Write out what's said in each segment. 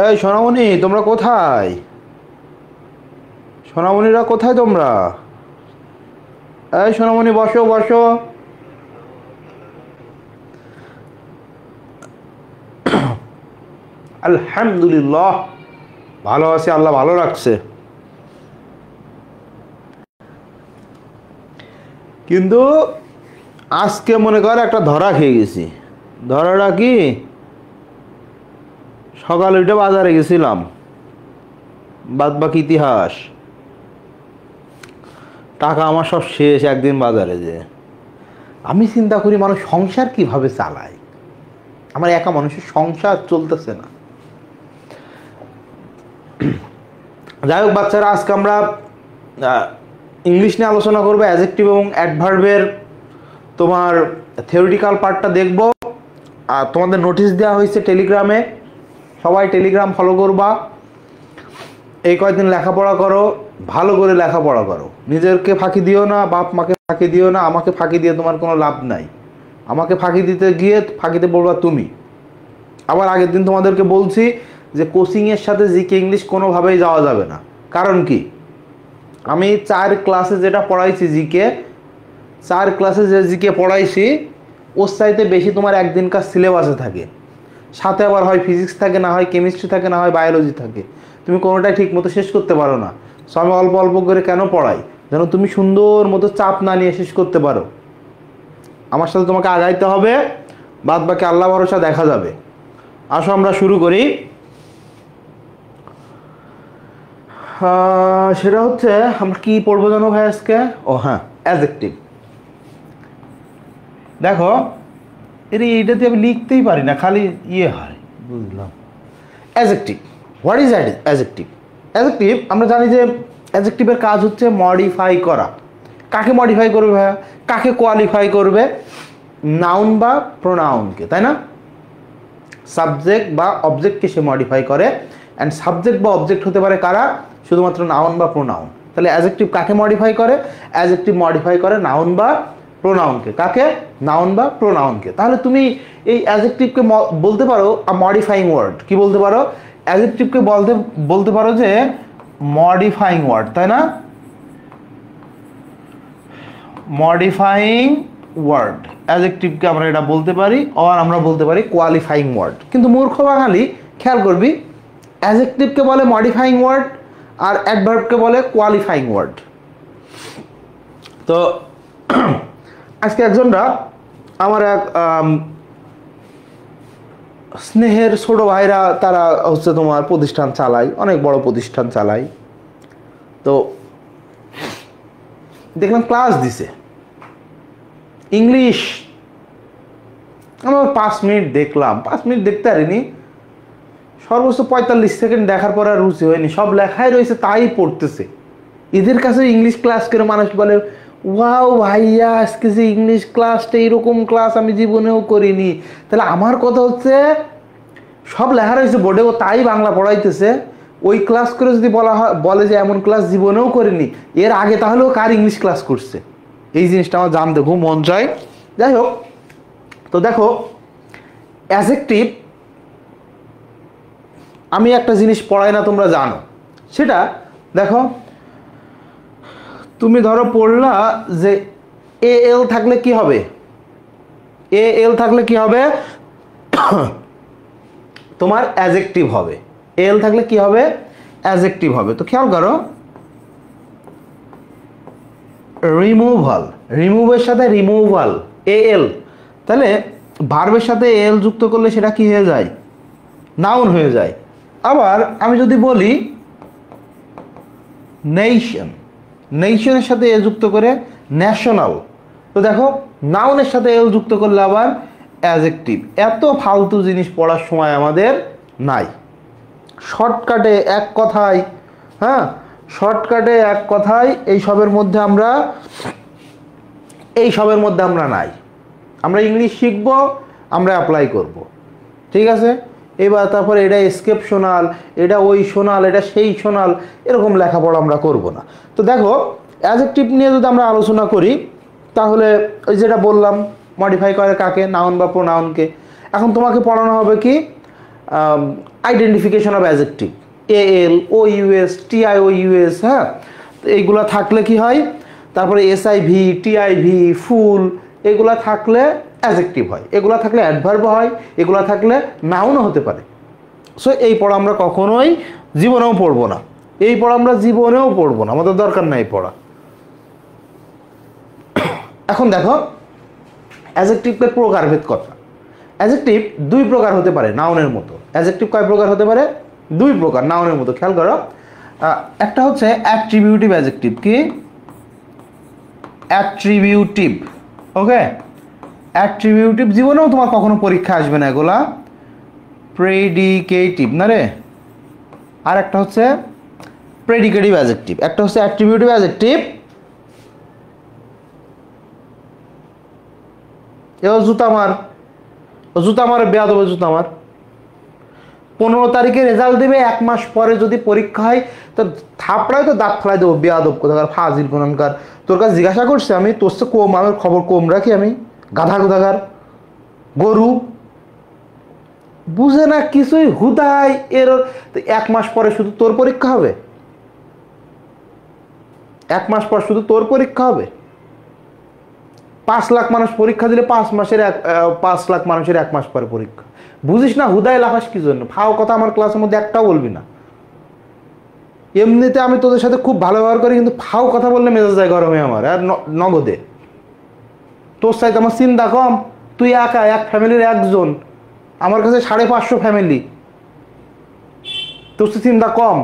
এই সোনামণি, তোমরা কোথায়? সোনামণিরা কোথায় তোমরা? এই সোনামণি, বসো বসো। আলহামদুলিল্লাহ, ভালো আছি, আল্লাহ ভালো রাখছে। কিন্তু আজকে মনে কর একটা ধরা খেয়ে গেছি। ধরাটা কি, সকালে উঠে বাজারে গেছিলাম, বাদ বাকি ইতিহাস। টাকা আমার সব শেষ একদিন বাজারে যে। আমি চিন্তা করি মানুষ সংসার কিভাবে চালায়। আমার একা মানুষের সংসার চলতেছে না। যাই হোক বাচ্চারা, আজকে আমরা ইংলিশ নিয়ে আলোচনা করবো। অ্যাডজেক্টিভ এবং অ্যাডভার্বের তোমার থিওরিটিক্যাল পার্টটা দেখব। আর তোমাদের নোটিশ দেওয়া হয়েছে টেলিগ্রামে, সবাই টেলিগ্রাম ফলো করবা। এই কয়েকদিন লেখাপড়া করো, ভালো করে লেখাপড়া করো, নিজেরকে ফাঁকি দিও না, বাপ মাকে ফাঁকি দিও না। আমাকে ফাঁকি দিয়ে তোমার কোনো লাভ নাই। আমাকে ফাঁকি দিতে গিয়ে ফাঁকিতে পড়বা তুমি। আবার আগের দিন তোমাদেরকে বলছি যে কোচিংয়ের সাথে জিকে ইংলিশ কোনোভাবেই যাওয়া যাবে না। কারণ কি, আমি 4 ক্লাসে যেটা পড়াইছি জিকে, 4 ক্লাসে যে জিকে পড়াইছি ওর চাইতে বেশি তোমার একদিনকার সিলেবাসে থাকে। সাথে আবার হয় ফিজিক্স থাকে, না হয় কেমিস্ট্রি থাকে, না হয় বায়োলজি থাকে। তুমি কোনোটাই ঠিক মতো শেষ করতে পারো না। সো আমি অল্প অল্প করে কেন পড়াই, যেন তুমি সুন্দর মতো চাপ না নিয়ে শেষ করতে পারো। আমার সাথে তোমাকে আগাইতে হবে, বাদ বাকি আল্লাহ ভরসা দেখা যাবে। আসো আমরা শুরু করি। সেটা হচ্ছে আমরা কি পড়বো জানো ভাই আজকে? ও হ্যাঁ, অ্যাডজেক্টিভ। দেখো এইটাতে আমি লিখতেই পারি না, খালি ইয়ে হয়, বুঝলাম। Adjective, what is adjective? Adjective আমরা জানি যে অ্যাডজেক্টিভের কাজ হচ্ছে মডিফাই করা। কাকে মডিফাই করবে ভাইয়া? কাকে কোয়ালিফাই করবে? নাউন বা প্রোনাউনকে, তাই না? সাবজেক্ট বা অবজেক্টকে সে মডিফাই করে। অ্যান্ড সাবজেক্ট বা অবজেক্ট হতে পারে কারা? শুধুমাত্র নাউন বা প্রোনাউন। তাহলে অ্যাডজেক্টিভ কাকে মডিফাই করে? অ্যাডজেক্টিভ মডিফাই করে নাউন বা প্রোনাউনকে। কাকে? নাউন বা প্রোনাউনকে। তাহলে তুমি এই অ্যাডজেক্টিভকে বলতে পারো মডিফাইং ওয়ার্ড। কি বলতে পারো? অ্যাডজেক্টিভকে বলতে পারো যে মডিফাইং ওয়ার্ড, তাই না? মডিফাইং ওয়ার্ড, অ্যাডজেক্টিভকে আমরা এটা বলতে পারি। আর আমরা বলতে পারি কোয়ালিফাইং ওয়ার্ড। কিন্তু মূর্খ বাঙালি খেয়াল করবি, অ্যাডজেক্টিভকে বলে মডিফাইং ওয়ার্ড আর অ্যাডভার্বকে বলে কোয়ালিফাইং ওয়ার্ড। তো আজকে একজনরা আমার এক স্নেহের ছোট ভাইরা, তারা হচ্ছে তোমার প্রতিষ্ঠান চালায়, অনেক বড় প্রতিষ্ঠান চালায়। তো দেখলাম ক্লাস দিছে ইংলিশ। আমার 5 মিনিট দেখলাম, 5 মিনিট দেখতে পারিনি, সর্বোচ্চ 45 সেকেন্ড দেখার পর আর রুচি হয়নি। সব লেখাই রয়েছে, তাই পড়তেছে। এদের কাছে ইংলিশ ক্লাস করে মানুষ বলে, ওয়াও ভাইয়া আজকে যে ইংলিশ ক্লাসটা, এরকম ক্লাস আমি জীবনেও করিনি। তাহলে আমার কথা হচ্ছে, সব লেখা রয়েছে বোর্ডে, ও তাই বাংলা পড়াইতেছে। ওই ক্লাস করে যদি বলে যে এমন ক্লাস জীবনেও করিনি, এর আগে তাহলে ও কার ইংলিশ ক্লাস করছে? এই জিনিসটা আমার জানতে খুব মন চায়। যাই হোক, তো দেখো অ্যাডজেক্টিভ, আমি একটা জিনিস পড়াই না, তোমরা জানো সেটা। দেখো তুমি ধরো পড়লা যে এ এল থাকলে কি হবে? এ এল থাকলে কি হবে? তোমার অ্যাডজেক্টিভ হবে। এল থাকলে কি হবে? অ্যাডজেক্টিভ হবে। তো খেয়াল করো, রিমুভাল, রিমুভের সাথে রিমুভাল, এ এল। তাহলে ভার্বের সাথে এল যুক্ত করলে সেটা কি হয়ে যায়? নাউন হয়ে যায়। আবার আমি যদি বলি নেশন, নেশনের সাথে এ যুক্ত করে ন্যাশনাল। তো দেখো নাউনের সাথে এল যুক্ত করলে আবার অ্যাডজেক্টিভ। এত ফালতু জিনিস পড়ার সময় আমাদের নাই। শর্টকাটে এক কথায় হ্যাঁ, শর্টকাটে এক কথায় এই সবের মধ্যে আমরা নাই। আমরা ইংলিশ শিখব, আমরা অ্যাপ্লাই করব, ঠিক আছে। এবার তারপরে এটা এক্সেপশনাল, এটা ওই শোনাল, এটা সেই শোনাল, এরকম লেখাপড়া আমরা করব না। তো দেখো অ্যাডজেক্টিভ নিয়ে যদি আমরা আলোচনা করি, তাহলে ওই যেটা বললাম মডিফাই করে কাকে, নাউন বা প্রোনাউনকে। এখন তোমাকে পড়ানো হবে কি identification of adjective, AL OUS TIOUS, হ্যাঁ, এইগুলা থাকলে কি হয়, তারপরে SIV TIV ফুল, এগুলা থাকলে অ্যাডজেক্টিভ হয়, এগুলা থাকলে অ্যাডভার্ব হয়, এগুলা থাকলে নাউনও হতে পারে। সো এই পড়া আমরা কখনোই জীবনেও পড়বো না, এই পড়া আমরা জীবনেও পড়বো না, আমাদের দরকার নাই পড়া। এখন দেখো অ্যাডজেক্টিভের প্রকারভেদ কথা। অ্যাডজেক্টিভ দুই প্রকার হতে পারে নাউনের মতো। অ্যাডজেক্টিভ কয় প্রকার হতে পারে? দুই প্রকার নাউনের মতো। খেয়াল করো, একটা হচ্ছে অ্যাট্রিবিউটিভ অ্যাডজেক্টিভ। কি? অ্যাট্রিবিউটিভ। ওকে, অ্যাট্রিবিউটিভ জীবনেও তোমার কখনো পরীক্ষা আসবে না এগুলা। প্রেডিকেটিভ না রে, আর একটা হচ্ছে প্রেডিকেটিভ অ্যাডজেক্টিভ। একটা হচ্ছে অ্যাট্রিবিউটিভ অ্যাডজেক্টিভ, এও জুতা মার, ও জুতা মারে বেয়া দেবে, জুতা মার। 15 তারিখে রেজাল্ট দেবে, 1 মাস পরে যদি পরীক্ষা হয় তো থাপড়ায় তো দাঁত ফেলাই দেবো, বেয়াদব কোথাকার, ফাজিল কোনানকার। তোর কাছে জিজ্ঞাসা করছে আমি, তোর সে কম আমার খবর কম রাখি আমি? গাধা কোথাকার, গরু, বুঝে না কিছুই, হুদাই এর। 1 মাস পরে শুধু তোর পরীক্ষা হবে? 1 মাস পর শুধু তোর পরীক্ষা হবে? 5 লাখ মানুষ পরীক্ষা দিলে 5 লাখ মানুষের 1 মাস পরে পরীক্ষা। বুঝিস না হুদায় লাফাস কি জন্য? ফাও কথা আমার ক্লাসের মধ্যে একটাও বলবি না। এমনিতে আমি তোদের সাথে খুব ভালো ব্যবহার করি, কিন্তু ফাও কথা বললে মেজাজ যায় গরমে আমার, আর নগদে। তোর সাথে আমার চিন্তা কম, তুই একা, এক ফ্যামিলির একজন, আমার কাছে 550 ফ্যামিলি। তোর সাথে চিন্তা কম,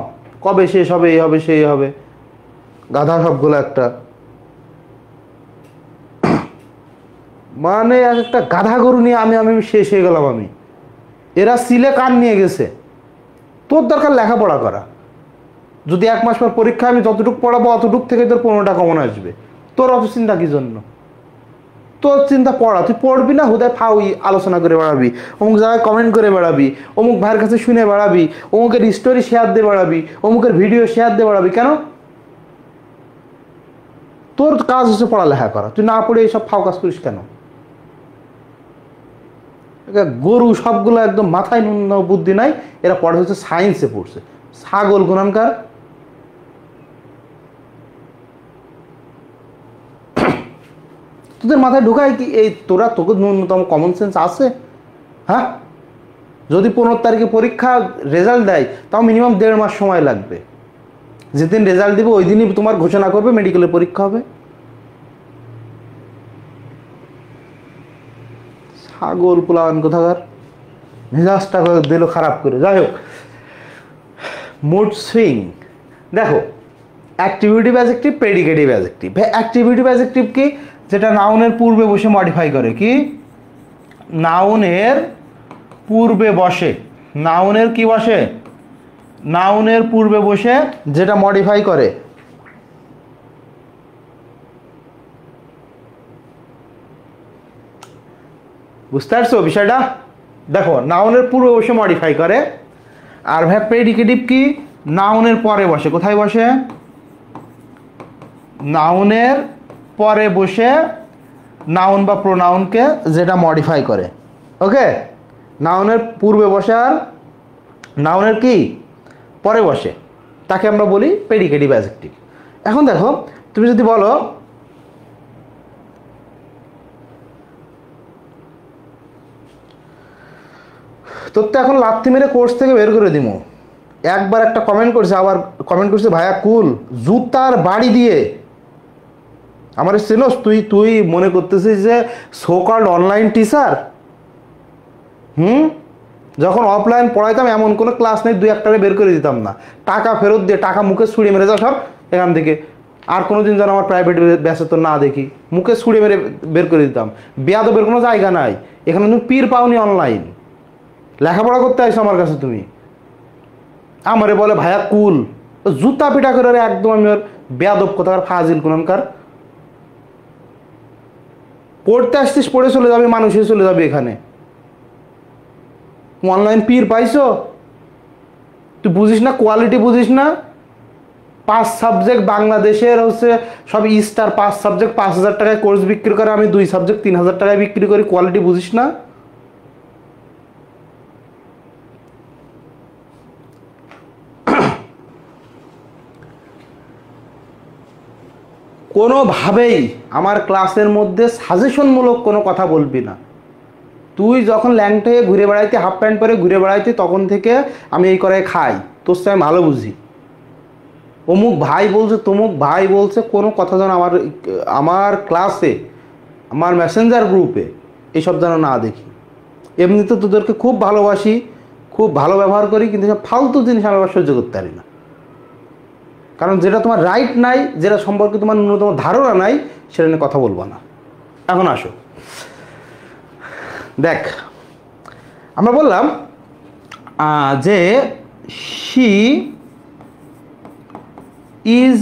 কবে শেষ হবে, এই হবে সেই হবে, গাধা সবগুলো একটা। মানে একটা গাধা গরু নিয়ে আমি শেষ হয়ে গেলাম আমি। এরা সিলে কান নিয়ে গেছে। তোর দরকার লেখাপড়া করা। যদি 1 মাস পর পরীক্ষা, আমি যতটুকু পড়াবো অতটুক থেকে তোর 15টা কমন আসবে। তোর অত চিন্তা কি জন্য? তোর চিন্তা পড়া, তুই পড়বি না, হুদায় ফাউই আলোচনা করে বেড়াবি, অমুক জায়গায় কমেন্ট করে বেড়াবি, অমুক ভাইয়ের কাছে শুনে বেড়াবি, অমুকের স্টোরি শেয়ার দিয়ে বেড়াবি, অমুকের ভিডিও শেয়ার দিয়ে বেড়াবি। কেন? তোর কাজ হচ্ছে পড়ালেখা করা, তুই না পড়ে এইসব ফাও কাজ করিস কেন? গরু সবগুলো একদম মাথায় নুন বুদ্ধি নাই, এরা পড়ে হচ্ছে সায়েন্সে পড়ছে, ছাগল গুনানকার। তোদের মাথায় ঢুকায় কি এই? তোকে ন্যূনতম কমন সেন্স আছে? হ্যাঁ, যদি 15 তারিখে পরীক্ষা রেজাল্ট দেয়, তাও মিনিমাম 1.5 মাস সময় লাগবে। যেদিন রেজাল্ট দিবে ওই দিনই তোমার ঘোষণা করবে মেডিকেলের পরীক্ষা হবে। ছাগল পোলান কোথাকার, মেজাজটা দিল খারাপ করে। যাই হোক, মুড সুইং। দেখো অ্যাক্টিভিটিভ অ্যাডজেক্টিভ, প্রেডিকেটিভ অ্যাডজেক্টিভ। অ্যাক্টিভিটিভ অ্যাডজেক্টিভ কি? যেটা নাউনের পূর্বে বসে মডিফাই করে। কি? নাউনের পূর্বে বসে। নাউনের কি বসে? নাউনের পূর্বে বসে যেটা মডিফাই করে। বুঝতে পারছো বিষয়টা? দেখো নাউনের পূর্বে বসে মডিফাই করে। আর ভাই প্রেডিকেটিভ কি? নাউনের পরে বসে। কোথায় বসে? নাউনের পরে বসে নাউন বা প্রোনাউনকে যেটা মডিফাই করে। ওকে, নাউনের পূর্বে বসে আর নাউনের কি পরে বসে, তাকে আমরা বলি প্রেডিকেটিভ অ্যাডজেক্টিভ। এখন দেখো তুমি যদি বলো তোর তো এখন লাথি মেরে কোর্স থেকে বের করে দিমু। একবার একটা কমেন্ট করছে, আবার কমেন্ট করছে ভাইয়া কুল জুতার বাড়ি দিয়ে। আমার চেনস তুই মনে করতেছিস যে সোকল্ড অনলাইন টিচার? যখন অফলাইন পড়াইতাম এমন কোনো ক্লাস নেই 2-1টারে বের করে দিতাম না, টাকা ফেরত দিয়ে, টাকা মুখে ছুঁড়ে মেরে যাও সব এখান থেকে। আর কোনোদিন যেন আমার প্রাইভেট ব্যাচে তো না দেখি, মুখে ছুঁড়ে মেরে বের করে দিতাম। বেয়াদবের কোনো জায়গা নাই এখানে। তুমি পীর পাওনি অনলাইন, লেখাপড়া করতে আসছো আমার কাছে তুমি। আমারে বলে ভাইয়া কুল, ও জুতা পিটা করে একদম আমি ওর বেয়াদব কোথাকার ফাজিল কোনকার। পড়তে আসছিস পড়ে চলে যাবে, মানুষ হয়ে চলে যাবে এখানে। অনলাইন পীর পাইছো? তুই বুঝিস না, কোয়ালিটি বুঝিস না। 5 সাবজেক্ট বাংলাদেশের হচ্ছে সব স্টার, 5 সাবজেক্ট 5,000 টাকায় কোর্স বিক্রি করে, আমি 2 সাবজেক্ট 3,000 টাকায় বিক্রি করি। কোয়ালিটি বুঝিস না? কোনোভাবেই আমার ক্লাসের মধ্যে সাজেশনমূলক কোনো কথা বলবি না। তুই যখন ল্যাংটে ঘুরে বেড়াইতে, হাফ প্যান্ট পরে ঘুরে বেড়াইতে, তখন থেকে আমি এই করে খাই, তোর সাথে আমি ভালো বুঝি। অমুক ভাই বলছে, তমুক ভাই বলছে, কোনো কথা যেন আমার ক্লাসে, আমার মেসেঞ্জার গ্রুপে এইসব যেন না দেখি। এমনিতে তোদেরকে খুব ভালোবাসি, খুব ভালো ব্যবহার করি, কিন্তু সব ফালতু জিনিস আমি আবার সহ্য করতে পারি না। কারণ যেটা তোমার রাইট নাই, যেটা সম্পর্কে তোমার ন্যূনতম ধারণা নাই, সেটা নিয়ে কথা বলবো না। এখন আসো, দেখ আমরা বললাম যে she is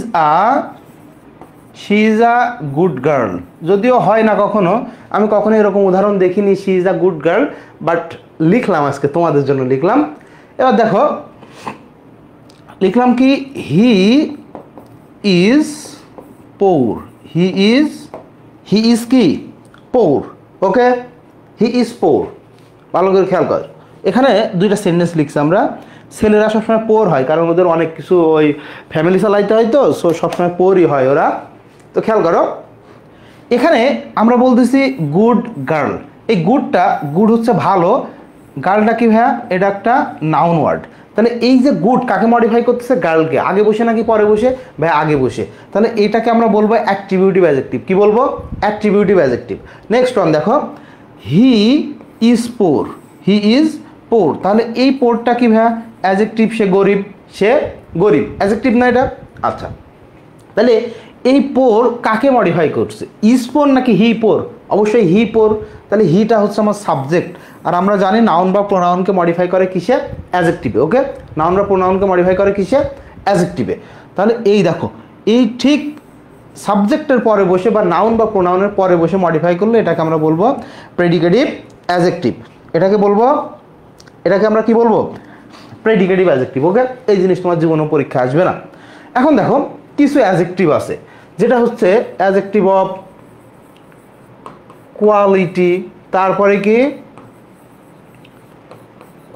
a good girl. যদিও হয় না কখনো, আমি কখনো এরকম উদাহরণ দেখিনি she is a good girl, but লিখলাম আজকে তোমাদের জন্য লিখলাম। এবার দেখো লিখলাম কি, হি ইজ পোর। হি ইজ কি পোর। ওকে, হি ইজ পোর। ভালো করে খেয়াল কর, এখানে দুইটা সেন্টেন্স লিখছি আমরা। ছেলেরা সবসময় পোর হয়, কারণ ওদের অনেক কিছু ওই ফ্যামিলি চালাইতে হয়, তো সো সবসময় পোরই হয় ওরা। তো খেয়াল করো, এখানে আমরা বলতেছি গুড গার্ল। এই গুডটা, গুড হচ্ছে ভালো, গার্লটা কি ভাইয়া? এটা একটা নাউন ওয়ার্ড। তাহলে এই যে গুড কাকে মডিফাই করতেছে? গার্লকে। আগে বসে নাকি পরে বসে? ভাই আগে বসে। তাহলে এটাকে আমরা বলবো অ্যাট্রিবিউটিভ অ্যাডজেক্টিভ। কি বলবো? Attributive adjective. নেক্সট ওয়ান দেখো, হি ইজ পোর। হি ইজ পোর। তাহলে এই পোরটা কি ভাইয়া? অ্যাডজেক্টিভ। সে গরিব, সে গরিব, অ্যাডজেক্টিভ না এটা? আচ্ছা, তাহলে এই পোর কাকে মডিফাই করছে? ইজ পোর নাকি হি পোর? অবশ্যই হি পোর। তাহলে হিটা হচ্ছে আমার সাবজেক্ট, আর আমরা জানি নাউন বা প্রোনাউনকে মডিফাই করে কিসে? অ্যাডজেক্টিভে। ওকে, নাউন বা প্রোনাউনকে মডিফাই করে কিসে? অ্যাডজেক্টিভে। তাহলে এই দেখো, এই ঠিক সাবজেক্টের পরে বসে বা নাউন বা প্রোনাউনের পরে বসে মডিফাই করলে এটাকে আমরা বলবো প্রেডিকেটিভ অ্যাডজেক্টিভ। এটাকে আমরা কি বলবো? Predicative adjective. ওকে, এই জিনিস তোমার জীবনে পরীক্ষা আসবে না। এখন দেখো কিছু অ্যাডজেক্টিভ আছে, যেটা হচ্ছে অ্যাডজেক্টিভ অফ কোয়ালিটি, তারপরে কি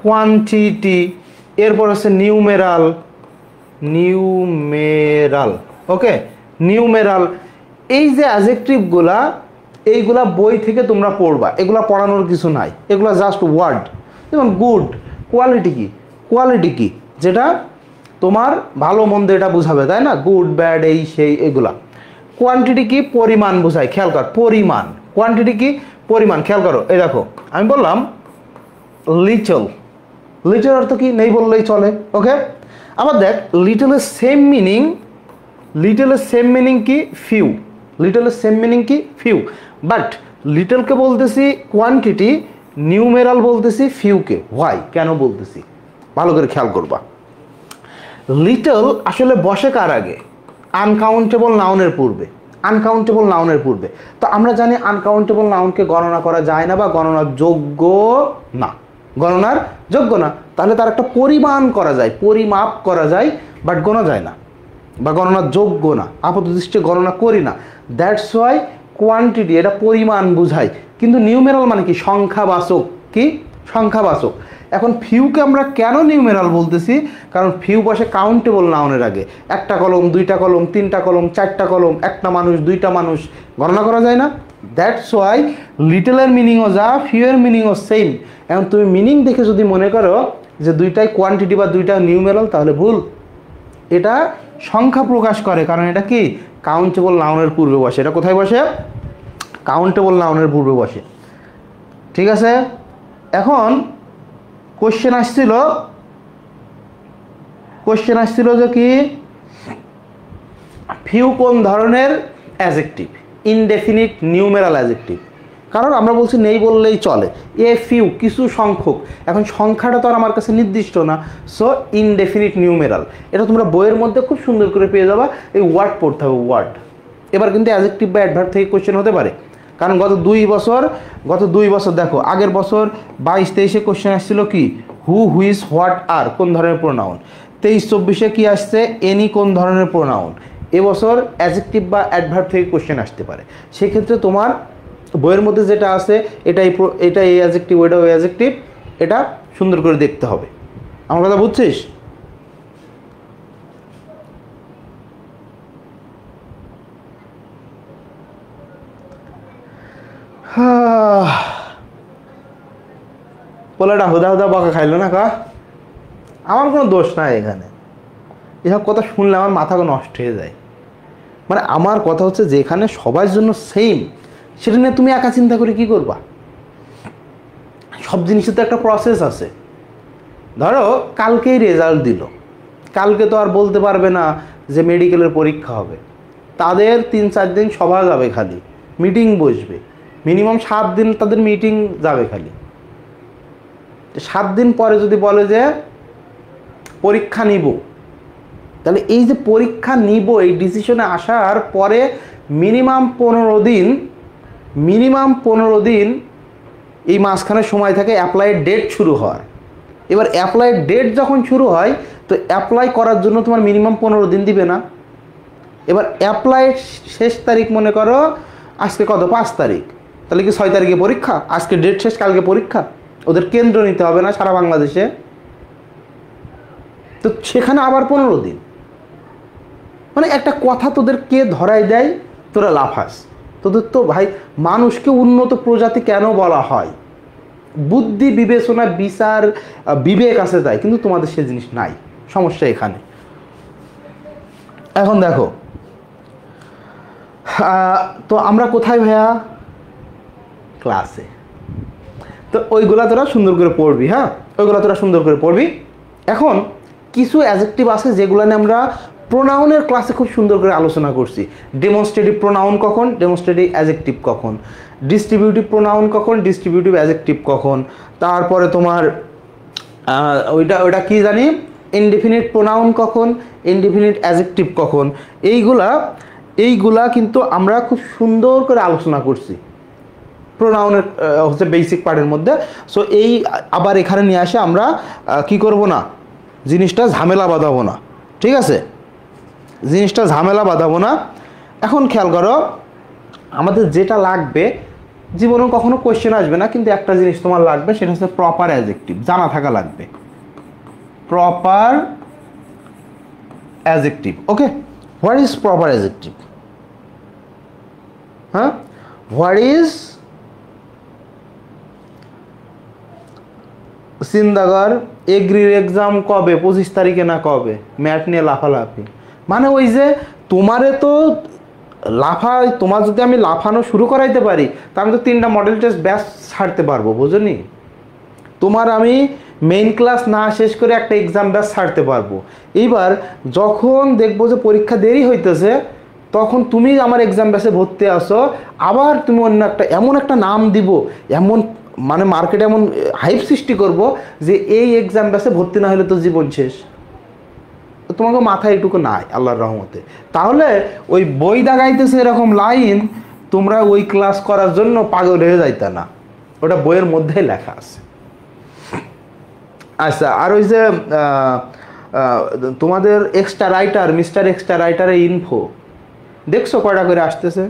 কোয়ান্টিটি, এরপর হচ্ছে নিউমেরাল। ওকে, নিউমেরাল। এই যে অ্যাডজেক্টিভগুলা, এইগুলা বই থেকে তোমরা পড়বা, এগুলা পড়ানোর কিছু নাই, এগুলা জাস্ট ওয়ার্ড। যেমন গুড, কোয়ালিটি কি যেটা তোমার ভালো মন্দ এটা বুঝাবে, তাই না? গুড ব্যাড এই সেই এগুলা। কোয়ান্টিটি কি? পরিমাণ বোঝায়। খেয়াল কর, পরিমাণ। কোয়ান্টিটি কি? পরিমাণ। খেয়াল করো, এই দেখো আমি বললাম লিটল। লিটল অর্থ কি? নেই বললেই চলে। ওকে, আবার দেখ লিটলের সেম মিনিং কি? ফিউ। লিটলের সেম মিনিং কি? ফিউ। বাট লিটলকে বলতেছি কোয়ান্টিটি, নিউমেরাল বলতেছি ফিউকে। হোয়াই? কেন বলতেছি? ভালো করে খেয়াল করবা। লিটল আসলে বসে কার আগে? আনকাউন্টেবল নাউনের পূর্বে। তো আমরা জানি আনকাউন্টেবল নাউনকে গণনা করা যায় না বা গণনার যোগ্য না। তাহলে তার একটা পরিমাণ করা যায়, পরিমাপ করা যায়, বাট গণনা যায় না বা গণনার যোগ্য না, আপাতদৃষ্টি গণনা করি না। দ্যাটস ওয়াই কোয়ান্টিটি এটা পরিমাণ বোঝায়, কিন্তু নিউমেরাল মানে কি? সংখ্যাবাচক। কি? সংখ্যাবাচক। এখন ফিউকে আমরা কেন নিউমেরাল বলতেছি? কারণ ফিউ বসে কাউন্টেবল নাউনের আগে। একটা কলম, দুইটা কলম, তিনটা কলম, চারটা কলম, একটা মানুষ, দুইটা মানুষ, গণনা করা যায় না। দ্যাটস ওয়াই লিটলের মিনিংও যা, ফিউয়ের মিনিংও সেম। এখন তুমি মিনিং দেখে যদি মনে করো যে দুইটাই কোয়ান্টিটি বা দুইটা নিউমেরাল, তাহলে ভুল। এটা সংখ্যা প্রকাশ করে, কারণ এটা কি? কাউন্টেবল নাউনের পূর্বে বসে। এটা কোথায় বসে? কাউন্টেবল নাউনের পূর্বে বসে। ঠিক আছে, এখন কোশ্চেন আসছিল যে কি ফিউ কোন ধরনের অ্যাডজেক্টিভ? Indefinite numeral adjective. কারণ আমরা বলছি নেই বললেই চলে, এ ফিউ কিছু সংখ্যক, এখন সংখ্যাটা তো আর আমার কাছে নির্দিষ্ট না, সো ইনডেফিনিট নিউমেরাল। এটা তোমরা বইয়ের মধ্যে খুব সুন্দর করে পেয়ে যাবা, এই ওয়ার্ড পড়তে হবে ওয়ার্ড। এবার কিন্তু অ্যাডজেক্টিভ বা অ্যাডভার্ব থেকে কোশ্চেন হতে পারে, কারণ গত দুই বছর দেখো, আগের বছর 22-23-এ কোশ্চেন আসছিল কি হু, হুইজ, হোয়াট, আর কোন ধরনের প্রোনাউন। 23-24-এ কি আসছে এনি কোন ধরনের প্রোনাউন। এবছর অ্যাডজেক্টিভ বা অ্যাডভার্ব থেকে কোশ্চেন আসতে পারে। সেক্ষেত্রে তোমার বইয়ের মধ্যে যেটা আছে এটা এই অ্যাডজেক্টিভ, ওইটা ওই অ্যাডজেক্টিভ, এটা সুন্দর করে দেখতে হবে। আমার কথা বুঝছিস? পোলাটা হুদা হুদা বকা খাইলো না কা? আমার কোনো দোষ নাই এখানে, এসব কথা শুনলে আমার মাথা নষ্ট হয়ে যায়। মানে আমার কথা হচ্ছে যে এখানে সবার জন্য সেম, সেটা নিয়ে তুমি একা চিন্তা করে কি করবা? সব জিনিসের তো একটা প্রসেস আছে। ধরো কালকেই রেজাল্ট দিল, কালকে তো আর বলতে পারবে না যে মেডিকেলের পরীক্ষা হবে, তাদের 3-4 দিন সভা যাবে, খালি মিটিং বসবে, মিনিমাম 7 দিন তাদের মিটিং যাবে খালি। 7 দিন পরে যদি বলে যে পরীক্ষা নিব, তাহলে এই যে পরীক্ষা নিব এই ডিসিশনে আসার পরে মিনিমাম 15 দিন এই মাঝখানে সময় থাকে অ্যাপ্লাইয়ের ডেট শুরু হয়। এবার অ্যাপ্লাইয়ের ডেট যখন শুরু হয়, তো অ্যাপ্লাই করার জন্য তোমার মিনিমাম 15 দিন দিবে না? এবার অ্যাপ্লাইয়ের শেষ তারিখ মনে করো আজকে কত, 5 তারিখ, তাহলে কি 6 তারিখে পরীক্ষা? আজকে ডেট শেষ, কালকে পরীক্ষা। ওদের কেন্দ্র নিতে হবে না সারা বাংলাদেশে, তো সেখানে আবার 15 দিন। মানে একটা কথা তোদের কে ধরাই দেয়, তোরা লাফাস। তোদের তো ভাই মানুষকে উন্নত প্রজাতি কেন বলা হয়? বুদ্ধি, বিবেচনা, বিচার, বিবেক আছে তাই, কিন্তু তোমাদের সে জিনিস নাই, সমস্যা এখানে। এখন দেখো, তো আমরা কোথায় ভাইয়া? ক্লাসে। তো ওইগুলা তোরা সুন্দর করে পড়বি, হ্যাঁ, ওইগুলা তোরা সুন্দর করে পড়বি। এখন কিছু অ্যাডজেক্টিভ আছে যেগুলো নিয়ে আমরা প্রোনাউনের ক্লাসে খুব সুন্দর করে আলোচনা করছি। ডেমনস্ট্রেটিভ প্রোনাউন কখন, ডেমনস্ট্রেটিভ অ্যাডজেক্টিভ কখন, ডিস্ট্রিবিউটিভ প্রোনাউন কখন, ডিস্ট্রিবিউটিভ অ্যাডজেক্টিভ কখন, তারপরে তোমার ওইটা কি জানি, ইনডেফিনিট প্রোনাউন কখন, ইনডেফিনিট অ্যাডজেক্টিভ কখন। এইগুলা কিন্তু আমরা খুব সুন্দর করে আলোচনা করছি প্রোনাউনের হচ্ছে বেসিক পার্টের মধ্যে। সো এই আবার এখানে নিয়ে আসে আমরা কি করব না, জিনিসটা ঝামেলা বাঁধাবো না, ঠিক আছে? জিনিসটা ঝামেলা বাঁধাবো না। এখন খেয়াল করো, আমাদের যেটা লাগবে, জীবনেও কখনো কোয়েশ্চেন আসবে না, কিন্তু একটা জিনিস তোমার লাগবে, সেটা হচ্ছে প্রপার অ্যাডজেক্টিভ, জানা থাকা লাগবে। Proper adjective, okay? What is proper adjective? হ্যাঁ, হোয়াট ইজ, চিন্তাগর এগ্রির এক্সাম কবে, 25 তারিখে না কবে? ম্যাট নিয়ে লাফালাফি, মানে ওই যে তোমারে তো তোমার যদি আমি লাফানো শুরু করাইতে পারি, তা আমি তো 3টা মডেল টেস্ট ব্যাচ ছাড়তে পারবো, বুঝনি? তোমার আমি মেইন ক্লাস না শেষ করে একটা এক্সাম ব্যাচ ছাড়তে পারবো। এইবার যখন দেখবো যে পরীক্ষা দেরি হইতেছে, তখন তুমি আমার এক্সাম ব্যাচে ভর্তি আসো, আবার তুমি অন্য এমন একটা নাম দিব, এমন মানে মার্কেটে এমন হাইপ সৃষ্টি করব যে এই এক্সাম ব্যাচে ভর্তি না হলে তো জীবন শেষ। তোমাকে মাথায় এটুকু নাই আল্লাহর রহমতে, তাহলে ওই বই দাগাইতেছে এরকম লাইন, তোমরা ওই ক্লাস করার জন্য পাগল হয়ে যাইতা না, ওটা বইয়ের মধ্যেই লেখা আছে। আচ্ছা, আর ওই যে তোমাদের এক্সট্রা রাইটার, মিস্টার এক্সট্রা রাইটারের ইনফো দেখছো কয়টা করে আসতেছে?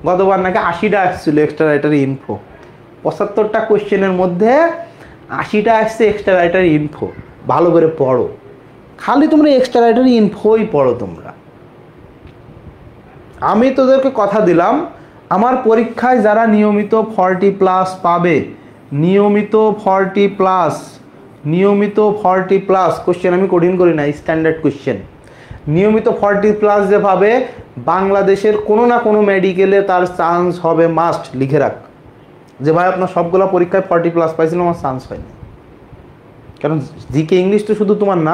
গতবার নাকি 80টা আসছিল এক্সট্রা রাইটারের ইনফো, 75টা কোশ্চেনের মধ্যে 80টা আসছে এক্সট্রা রাইটারের ইনফো। ভালো করে পড়ো, খালি তোমরা এক্সট্রা রাইটারের ইনফোই পড়ো তোমরা। আমি তোদেরকে কথা দিলাম, আমার পরীক্ষায় যারা নিয়মিত 40+ পাবে, নিয়মিত 40+ কোশ্চেন আমি কঠিন করি না, স্ট্যান্ডার্ড কোশ্চেন, নিয়মিত 40+ যে পাবে, বাংলাদেশের কোনো না কোনো মেডিকেলে তার চান্স হবে মাস্ট। লিখে রাখ যে ভাই আপনার সবগুলো পরীক্ষায় 40+ পাইছিল, আমার চান্স হয়নি। কারণ জিকে ইংলিশ তো শুধু তোমার না,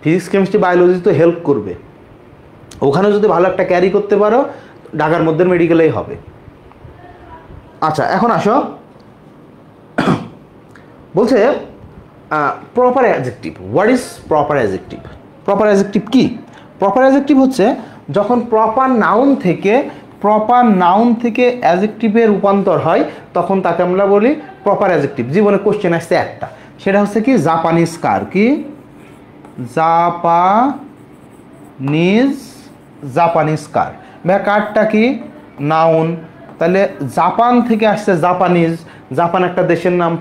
ফিজিক্স, কেমিস্ট্রি, বায়োলজি তো হেল্প করবে। ওখানে যদি ভালো একটা ক্যারি করতে পারো, ঢাকার মধ্যে মেডিকেলেই হবে। আচ্ছা এখন আসো, বলছে proper adjective. What is proper adjective? Proper adjective কি? প্রপার অ্যাডজেক্টিভ হচ্ছে যখন প্রপার নাউন থেকে অ্যাডজেক্টিভে রূপান্তর হয় তখন তাকে আমরা বলি প্রপার অ্যাডজেক্টিভ। জীবনে কোশ্চেন আসছে একটা, সেটা হচ্ছে কি জাপানিজ কার, কি জাপানিজ কার। ভাই কারটা কি? নাউন। তাহলে জাপান থেকে আসছে জাপানিজ, জাপান একটা দেশের নাম,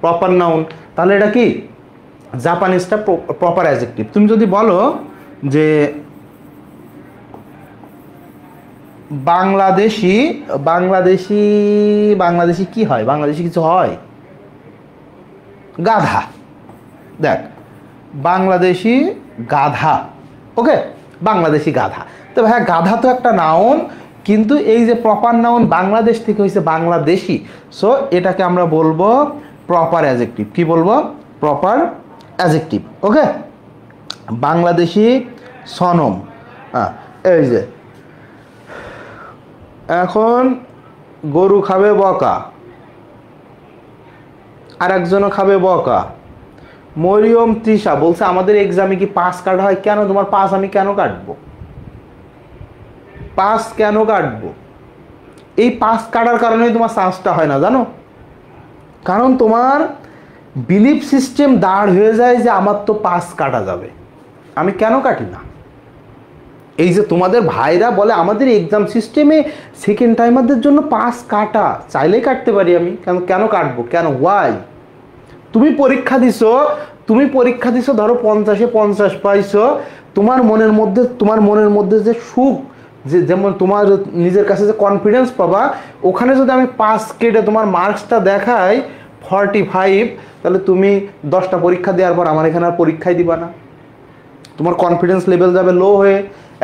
প্রপার নাউন, তাহলে এটা কি জাপানিজটা প্রপার অ্যাডজেক্টিভ। তুমি যদি বলো যে বাংলাদেশি কি হয়? বাংলাদেশি কিছু হয়? গাধা। দেখ, বাংলাদেশি গাধা, ওকে, বাংলাদেশি গাধা। তো হ্যাঁ, গাধা তো একটা নাউন, কিন্তু এই যে প্রপার নাউন বাংলাদেশ থেকে হয়েছে বাংলাদেশি, সো এটাকে আমরা বলবো প্রপার অ্যাডজেক্টিভ। কি বলবো? প্রপার অ্যাডজেক্টিভ, ওকে। বাংলাদেশি সনম, এই যে এখন গরু খাবে বকা, আর একজনও খাবে বকা। মরিয়ম তৃষা বলছে আমাদের এক্সামে কি পাস কাটা হয়? কেন তোমার পাস আমি কেন কাটবো? পাস কেন কাটবো? এই পাস কাটার কারণেই তোমার চান্সটা হয় না, জানো? কারণ তোমার বিলিফ সিস্টেম দাঁড় হয়ে যায় যে আমার তো পাস কাটা যাবে, আমি কেন কাটি না। এই যে তোমাদের ভাইরা বলে আমাদের এক্সাম সিস্টেমে সেকেন্ড টাইমারদের জন্য পাস কাটা, চাইলেই কাটতে পারি আমি, কেন কাটবো? কেন? ওয়াই? তুমি পরীক্ষা দিছো ধরো 50-এ 50 পাইছো, তোমার মনের মধ্যে যে সুখ, যেমন তোমার নিজের কাছে যে কনফিডেন্স পাবা, ওখানে যদি আমি পাস কেটে তোমার মার্কসটা দেখাই 45, তাহলে তুমি 10টা পরীক্ষা দেওয়ার পর আমার এখানে আর পরীক্ষাই দিবা না, তোমার কনফিডেন্স লেভেল যাবে লো হয়ে।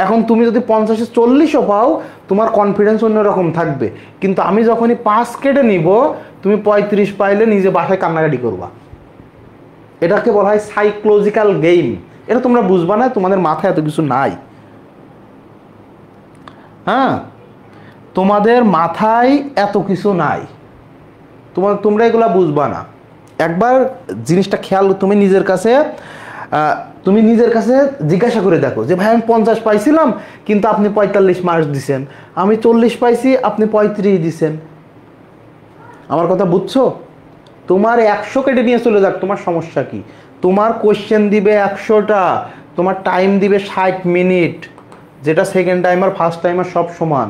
এখন তুমি যদি 50-এ 40ও পাও, তোমার কনফিডেন্স অন্যরকম থাকবে, কিন্তু আমি যখনই পাস কেটে নিব, তুমি 35 পাইলে নিজে বাসায় কান্নাকাটি করবা। এটাকে বলা হয় সাইকোলজিক্যাল গেম। এটা তোমরা বুঝবা না, তোমাদের মাথায় এত কিছু নাই। হ্যাঁ, তোমাদের মাথায় এত কিছু নাই, তোমরা এগুলা বুঝবা না। একবার জিনিসটা খেয়াল, তুমি নিজের কাছে জিজ্ঞাসা করে দেখো যে ভাই আমি 50 পাইছিলাম, কিন্তু আপনি 45 মার্কস দিছেন, আমি 40 পাইছি, আপনি 35 দিছেন। আমার কথা বুঝছো? তোমার 100 কেটে নিয়ে চলে যাক, তোমার সমস্যা কি? তোমার কোশ্চেন দিবে 100টা, তোমার টাইম দিবে 60 মিনিট, যেটা সেকেন্ড টাইমার ফার্স্ট টাইমার সব সমান।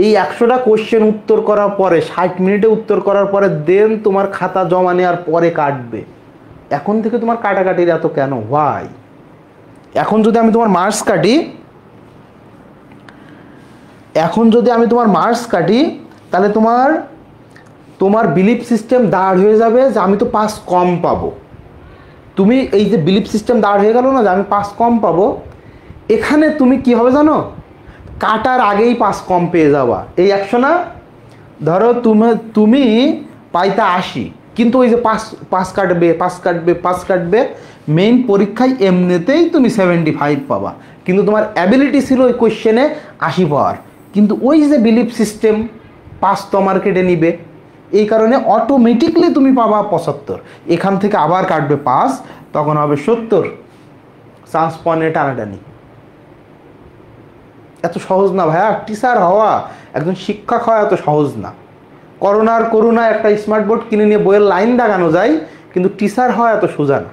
এই 100টা কোশ্চেন উত্তর করার পরে 60 মিনিটে উত্তর করার পরে দেন তোমার খাতা জমা নেওয়ার পরে কাটবে। এখন থেকে তোমার কাটাকাটির এত কেন? হোয়াই? এখন যদি আমি তোমার মার্কস কাটি, তাহলে তোমার বিলিফ সিস্টেম দাঁড় হয়ে যাবে যে আমি তো পাস কম পাবো। তুমি এই যে বিলিফ সিস্টেম দাঁড় হয়ে গেল না যে আমি পাস কম পাবো, এখানে তুমি কি হবে জানো? কাটার আগেই পাস কম পেয়ে যাওয়া। এই 100 না, ধরো তুমি পাইতা 80, কিন্তু ওই যে পাস কাটবে, মেইন পরীক্ষায় এমনিতেই তুমি 75 পাবা, কিন্তু তোমার অ্যাবিলিটি ছিল ওই কোশ্চেনে 80 পাওয়ার, কিন্তু ওই যে বিলিফ সিস্টেম পাস তোমার কেটে নিবে, এই কারণে অটোমেটিকলি তুমি পাবা 75। এখান থেকে আবার কাটবে 5, তখন হবে 70। চান্স পয়েন্টে টানাটানি। এত সহজ না ভাইয়া, টিচার হওয়া, একজন শিক্ষক হওয়া এত সহজ না। করোনা একটা স্মার্ট বোর্ড কিনে নিয়ে বইয়ের লাইন দাগানো যায়, কিন্তু টিচার হওয়া এত সোজা না।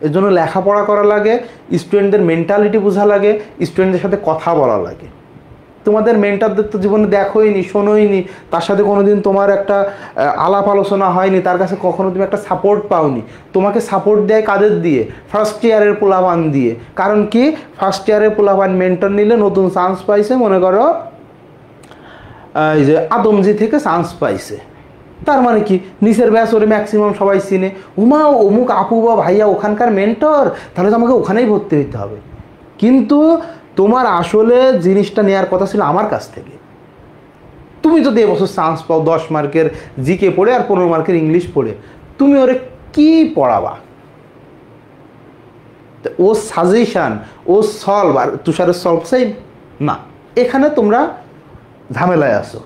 এর জন্য লেখাপড়া করা লাগে, স্টুডেন্টদের মেন্টালিটি বোঝা লাগে, স্টুডেন্টদের সাথে কথা বলা লাগে। তোমাদের মেন্টারদের তো জীবনে দেখোইনি, শোনোইনি, তার সাথে কোনোদিন তোমার একটা আলাপ আলোচনা হয়নি, তার কাছে কখনো তুমি একটা সাপোর্ট পাওনি। তোমাকে সাপোর্ট দেয় কাদের দিয়ে? ফার্স্ট ইয়ারের পোলাপান দিয়ে। কারণ কি? ফার্স্ট ইয়ারের পোলাপান মেন্টর নিলে নতুন চান্স পাইছে, মনে করো এই যে আদমজি থেকে চান্স পাইছে, তার মানে কি নিচের ব্যাচ ওরে ম্যাক্সিমাম সবাই চিনে, উমা অমুক আপু বা ভাইয়া ওখানকার মেন্টর, তাহলে তো আমাকে ওখানেই ভর্তি হইতে হবে। কিন্তু তোমার আসলে জিনিসটা নেওয়ার কথা ছিল আমার কাছ থেকে। তুমি যদি এবছর চান্স পাও 10 মার্কের জিকে পড়ে আর 15 মার্কের ইংলিশ পড়ে, তুমি ওরে কি পড়াবা? ও সাজেশন, ও সলভ, আর তুষারের সলভ সেম না। এখানে তোমরা ঝামেলায় আসো।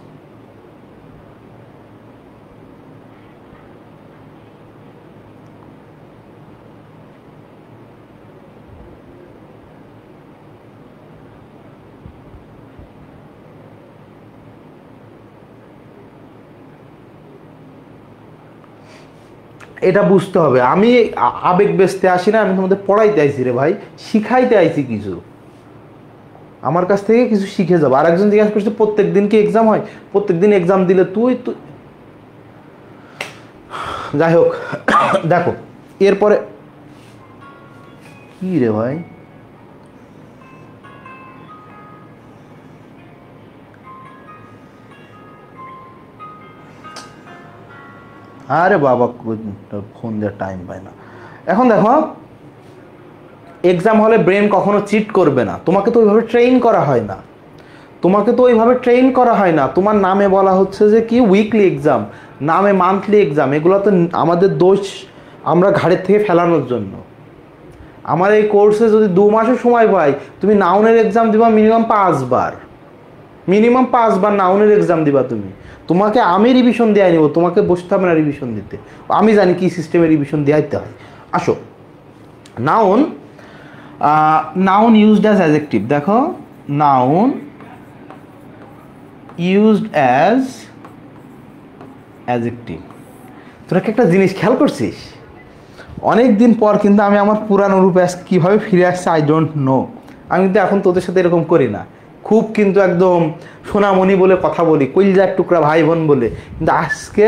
এটা বুঝতে হবে। আমি আবেগ বেচতে আসি না, আমি তোমাদের পড়াইতে আইছি রে ভাই, শিখাইতে আইছি কিছু। আমার কাছ থেকে কিছু শিখে যাবো। আর একজন জিজ্ঞাসা করছে প্রত্যেক দিন কি এক্সাম হয়? প্রত্যেক দিন এক্সাম দিলে তুই যাই হোক দেখো এরপরে কি রে ভাই, আরে বাবা ফোন দেওয়ার টাইম পায় না। এখন দেখো এক্সাম হলে ব্রেন কখনো চিট করবে না, তোমাকে তো ওইভাবে ট্রেন করা হয় না, তোমাকে তো ওইভাবে ট্রেন করা হয় না। তোমার নামে বলা হচ্ছে যে কি উইকলি এক্সাম, নামে মান্থলি এক্সাম, এগুলো তো আমাদের দোষ আমরা ঘাড়ের থেকে ফেলানোর জন্য। আমার এই কোর্সে যদি 2 মাসও সময় পাই, তুমি নাউনের এক্সাম দিবা মিনিমাম 5 বার, মিনিমাম 5 বার নাউনের এক্সাম দিবা তুমি। তোমাকে আমি রিভিশন দেওয়াই নিব, তোমাকে বসতে হবে না রিভিশন দিতে, আমি জানি কি সিস্টেমে রিভিশন দেওয়াইতে হয়। আসো noun, noun used as adjective, দেখো নাউন ইউজড অ্যাজ অ্যাডজেক্টিভ। তোরা কি একটা জিনিস খেয়াল করছিস, অনেক দিন পর কিন্তু আমি আমার পুরানো রূপে কীভাবে ফিরে আসছে আই ডোন্ট নো। আমি কিন্তু এখন তোদের সাথে এরকম করি না, খুব কিন্তু একদম সোনামণি বলে কথা বলি, কইলজার টুকরা ভাই বোন বলে, কিন্তু আজকে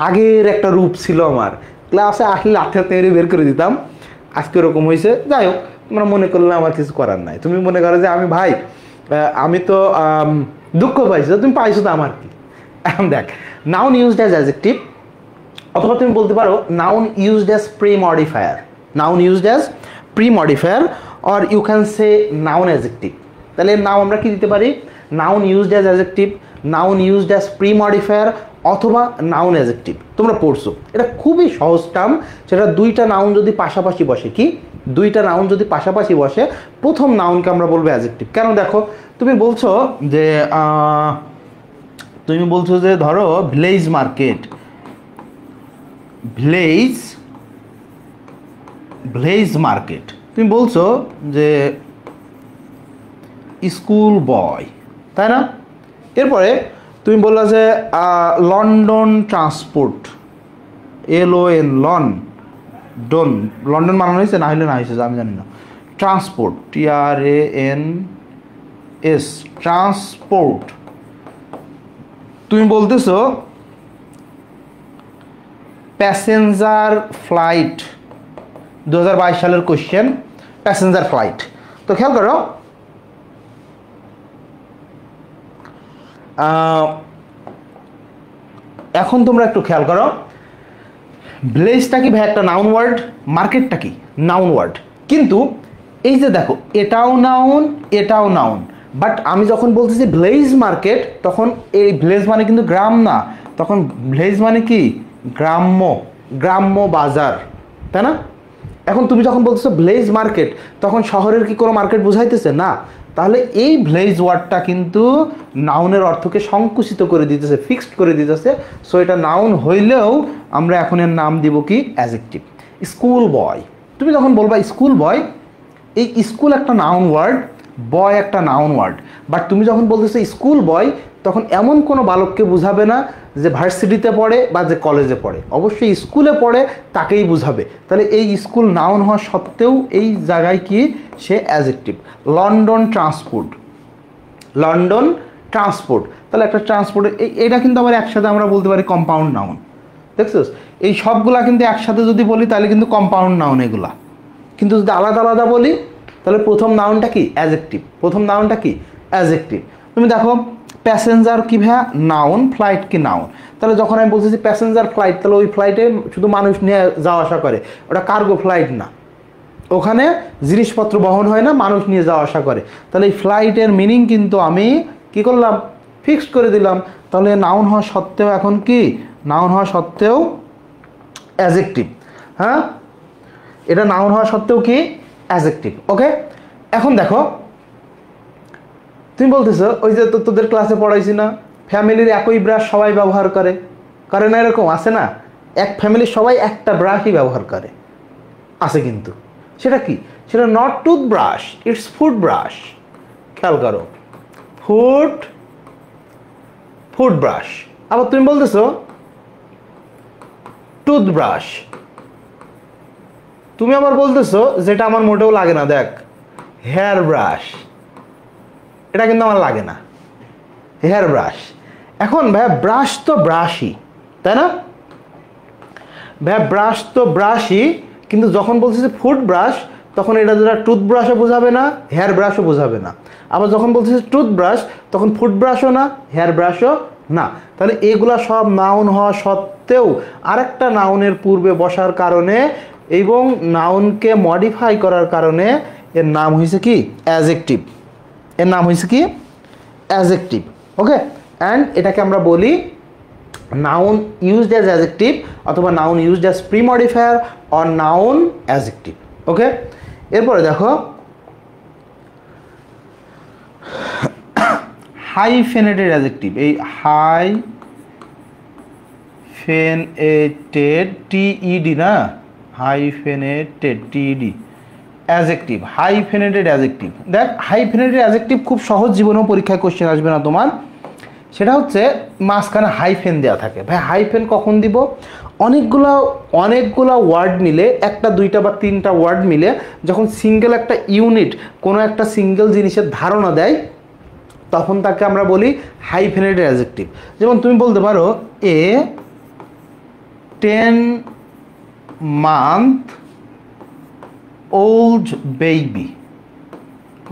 আগের একটা রূপ ছিল আমার। ক্লাসে আসলে লাঠি তেড়ে বের করে দিতাম, আজকে ওরকম হয়েছে। যাই হোক তোমরা মনে করলে আমার কিছু করার নাই। তুমি মনে করো যে আমি ভাই আমি তো দুঃখ পাইছি, তুমি পাইছো তো আমার কি। এখন দেখ নাউন ইউজড অ্যাজ অ্যাডজেক্টিভ, অথবা তুমি বলতে পারো noun used as pre modifier, noun used as pre modifier, or you can say noun adjective. তাহলে নাও আমরা কি দিতে পারি, noun used as adjective, noun used as pre modifier, অথবা নাউন অ্যাডজেক্টিভ। তোমরা পড়ছো, এটা খুবই সহজ টার্ম। সেটা দুইটা নাউন যদি পাশাপাশি বসে, কি দুইটা নাউন যদি পাশাপাশি বসে, প্রথম নাউনকে আমরা বলবো অ্যাডজেক্টিভ। কেন দেখো তুমি বলছো যে ধরো ভিলেজ মার্কেট, ভিলেজ মার্কেট, তুমি বলছো যে স্কুল বয়, তাই না? এরপরে তুমি বললা যে London transport, LON London, London বানানো হয়েছে না হলে না হয়েছে আমি জানি না, ট্রান্সপোর্ট TRANS ট্রান্সপোর্ট। তুমি বলতেছো প্যাসেঞ্জার ফ্লাইট, 2022 সালের কোশ্চেন, প্যাসেঞ্জার ফ্লাইট। তো খেয়াল করো এখন তোমরা একটু খেয়াল করো, ভিলেজটা কি ভাই একটা নাউন ওয়ার্ড, মার্কেটটা কি নাউন ওয়ার্ড, কিন্তু এই যে দেখো এটাও নাউন এটাও নাউন। বাট আমি যখন বলতেছি ভিলেজ মার্কেট, তখন এই ভিলেজ মানে কিন্তু গ্রাম না, তখন ভিলেজ মানে কি গ্রাম্য, গ্রাম্য বাজার, তাই না? এখন তুমি যখন বলতেছো ভিলেজ মার্কেট, তখন শহরের কি কোনো মার্কেট বোঝাইতেছে না? তাহলে এই ভিলেজ ওয়ার্ডটা কিন্তু নাউনের অর্থকে সংকুচিত করে দিতেছে, ফিক্সড করে দিতেছে। সো এটা নাউন হইলেও আমরা এখন এর নাম দিব কি অ্যাডজেক্টিভ। স্কুল বয়, তুমি যখন বলবা স্কুল বয়, এই স্কুল একটা নাউন ওয়ার্ড, বয় একটা নাউন ওয়ার্ড। বাট তুমি যখন বলতেছো স্কুল বয়, তখন এমন কোনো বালককে বুঝাবে না যে ভার্সিটিতে পড়ে বা যে কলেজে পড়ে, অবশ্যই স্কুলে পড়ে তাকেই বুঝাবে। তাহলে এই স্কুল নাউন হওয়া সত্ত্বেও এই জায়গায় কি সে adjective. London transport, London transport, তাহলে একটা ট্রান্সপোর্ট, এটা কিন্তু আবার একসাথে আমরা বলতে পারি কম্পাউন্ড নাউন। দেখছিস এই সবগুলা কিন্তু একসাথে যদি বলি তাহলে কিন্তু কম্পাউন্ড নাউন এগুলা, কিন্তু যদি আলাদা আলাদা বলি তাহলে প্রথম নাউনটা কি অ্যাডজেক্টিভ, প্রথম নাউনটা কি অ্যাডজেক্টিভ। তুমি দেখো প্যাসেঞ্জার কি ভাইয়া নাউন, ফ্লাইট কি নাউন। তাহলে যখন আমি বলতেছি প্যাসেঞ্জার ফ্লাইট, তাহলে ওই ফ্লাইটে শুধু মানুষ নিয়ে যাওয়া আসা করে, ওটা কার্গো ফ্লাইট না, ওখানে জিনিসপত্র বহন হয় না, মানুষ নিয়ে যাওয়া আসা করে। তাহলে এই ফ্লাইটের মিনিং কিন্তু আমি কি করলাম, ফিক্সড করে দিলাম। তাহলে নাউন হওয়া সত্ত্বেও এখন কি, নাউন হওয়া সত্ত্বেও অ্যাডজেক্টিভ। হ্যাঁ, এটা নাউন হওয়া সত্ত্বেও কি অ্যাডজেক্টিভ। ওকে, এখন দেখো তুমি বলতেছো ওই যে তোদের ক্লাসে পড়াইছি না, ফ্যামিলির একই ব্রাশ সবাই ব্যবহার করে, করে না? এরকম আছে না, এক ফ্যামিলির সবাই একটা ব্রাশই ব্যবহার করে, আছে কিন্তু সেটা কি, সেটা not tooth brush, it's food brush. খেয়াল করো, ফুড ব্রাশ। আবার তুমি বলতেছো টুথব্রাশ, তুমি আবার বলতেছো যেটা আমার মোটেও লাগে না, দেখ হেয়ার ব্রাশ, এটা কিন্তু আমার লাগে না, হেয়ার ব্রাশ। এখন ভাইয়া ব্রাশ তো ব্রাশই, তাই না? ভাইয়া ব্রাশ তো ব্রাশই, কিন্তু যখন বলছি যে ফুড ব্রাশ, তখন এটা যেটা টুথব্রাশও বোঝাবে না, হেয়ার ব্রাশও বোঝাবে না। আবার যখন বলছি যে টুথব্রাশ, তখন ফুড ব্রাশও না, হেয়ার ব্রাশও না। তাহলে এগুলা সব নাউন হওয়া সত্ত্বেও আরেকটা নাউনের পূর্বে বসার কারণে এবং নাউনকে মডিফাই করার কারণে এর নাম হয়েছে কি? অ্যাডজেক্টিভ। এর নাম হয়েছে কি? অ্যাডজেক্টিভ। ওকে, অ্যান্ড এটাকে আমরা বলি নাউন ইউজড অ্যাজ অ্যাডজেক্টিভ অথবা noun used as premodifier or noun adjective. Okay, এরপরে দেখো হাইফেনেটেড অ্যাডজেক্টিভ। এই হাইফেনেটেড টিইডি না, hyphenated TED adjective, hyphenated adjective. দেখ হাইফেনেটেড অ্যাডজেক্টিভ খুব সহজ, জীবনেও পরীক্ষায় কোশ্চেন আসবে না তোমার। সেটা হচ্ছে মাঝখানে হাইফেন দেওয়া থাকে। ভাই হাইফেন কখন দিব? অনেকগুলো ওয়ার্ড মিলে, একটা দুইটা বা তিনটা ওয়ার্ড মিলে যখন সিঙ্গেল একটা ইউনিট কোনো একটা সিঙ্গেল জিনিসের ধারণা দেয়, তখন তাকে আমরা বলি হাইফেনেটেড অ্যাডজেক্টিভ। যেমন তুমি বলতে পারো এ 10 month old baby।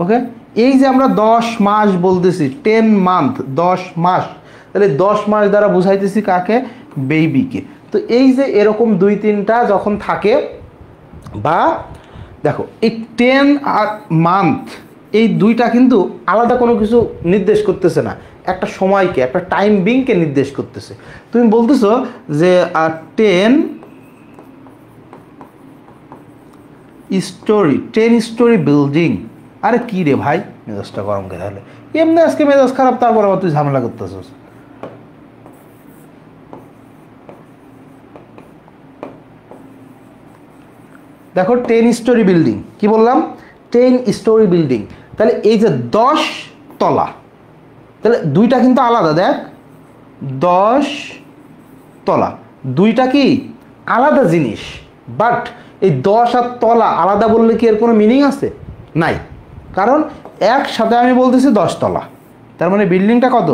ওকে, এই যে আমরা 10 মাস বলতেছি, 10 মান্থ 10 মাস, তাহলে 10 মাস দ্বারা বুঝাইতেছি কাকে? বেবিকে। তো এই যে এরকম দুই তিনটা যখন থাকে, বা দেখো এই 10 আর মান্থ এই দুইটা কিন্তু আলাদা কোনো কিছু নির্দেশ করতেছে না, একটা সময়কে, একটা টাইম বিংকে নির্দেশ করতেছে। তুমি বলতেছো যে 10 স্টোরি বিল্ডিং। আরে কি রে ভাই, মেজাজটা গরম করে তাহলে এমনি আজকে মেজাজ খারাপ, তারপর আবার তুই ঝামেলা করতেছিস। দেখো 10 স্টোরি বিল্ডিং, কি বললাম? 10 স্টোরি বিল্ডিং। তাহলে এই যে 10 তলা, তাহলে দুইটা কিন্তু আলাদা। দেখ 10 তলা দুইটা কি আলাদা জিনিস, বাট এই 10 আর তলা আলাদা বললে কি এর কোনো মিনিং আছে? নাই, কারণ একসাথে আমি বলতেছি 10 তলা, তার মানে বিল্ডিংটা কত?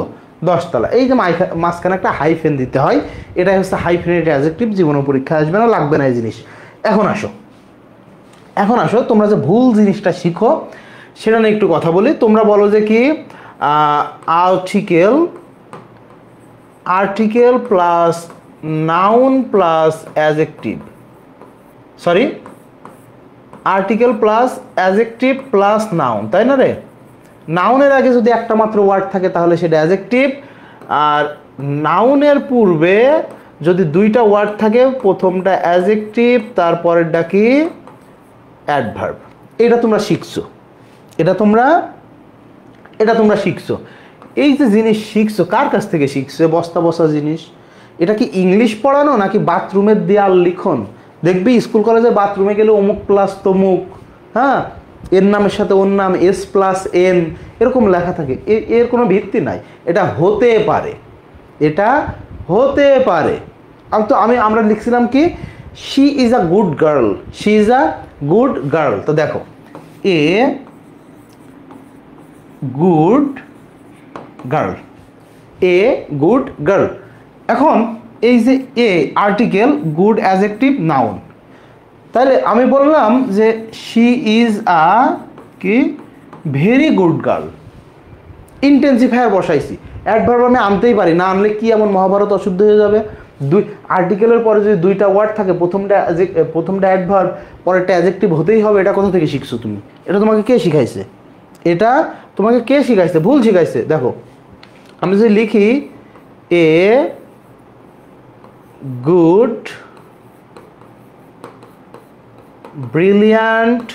10 তলা। এই যে মাঝখানে একটা হাইফেন দিতে হয়, এটাই হচ্ছে হাইফেনেটেড অ্যাডজেক্টিভ। জীবনে পরীক্ষা আসবে না, লাগবে না এই জিনিস। এখন আসো তোমরা যে ভুল জিনিসটা শিখো সেটা নিয়ে একটু কথা বলি। তোমরা বলো যে কি article plus noun plus adjective, sorry article plus adjective plus noun, তাই না রে? নাউনের আগে যদি একটা মাত্র ওয়ার্ড থাকে তাহলে সেটা অ্যাডজেক্টিভ, আর নাউনের পূর্বে যদি দুইটা ওয়ার্ড থাকে, প্রথমটা অ্যাডজেক্টিভ, তারপরেরটা কি? অ্যাডভার্ব। এটা তোমরা শিখছো, এটা তোমরা শিখছো। এই যে জিনিস শিখছো, কার কাছ থেকে শিখছো? বস্তা বসা জিনিস। এটা কি ইংলিশ পড়ানো নাকি বাথরুমের দেয়াল লিখন? দেখবি স্কুল কলেজে বাথরুমে গেলে অমুক প্লাস তমুক, হ্যাঁ, এর নামের সাথে ওর নাম, এস প্লাস এন, এরকম লেখা থাকে। এর কোনো ভিত্তি নাই। এটা হতে পারে। আমরা লিখছিলাম কি? She is a good girl, she is a good girl. তো দেখো এ গুড গার্ল। এখন এই যে এ আর্টিকেল, গুড অ্যাডজেক্টিভ, নাউন। তাহলে আমি বললাম যে শি ইজ আ কি ভেরি গুড গার্ল, ইন্টেন্সিফায়ার বসাইছি। অ্যাডভার্ব আমি আনতেই পারি না, আনলে কি এমন মহাভারত অশুদ্ধ হয়ে যাবে? দুই আর্টিকেলের পরে যদি দুইটা ওয়ার্ড থাকে, প্রথমটা অ্যাডভার্ব, পরেরটা অ্যাডজেক্টিভ হতেই হবে। এটা কোথা থেকে শিখছো তুমি? এটা তোমাকে কে শিখাইছে? ভুল শিখাইছে। দেখো আমি যদি লিখি এ গুড ব্রিলিয়ান্ট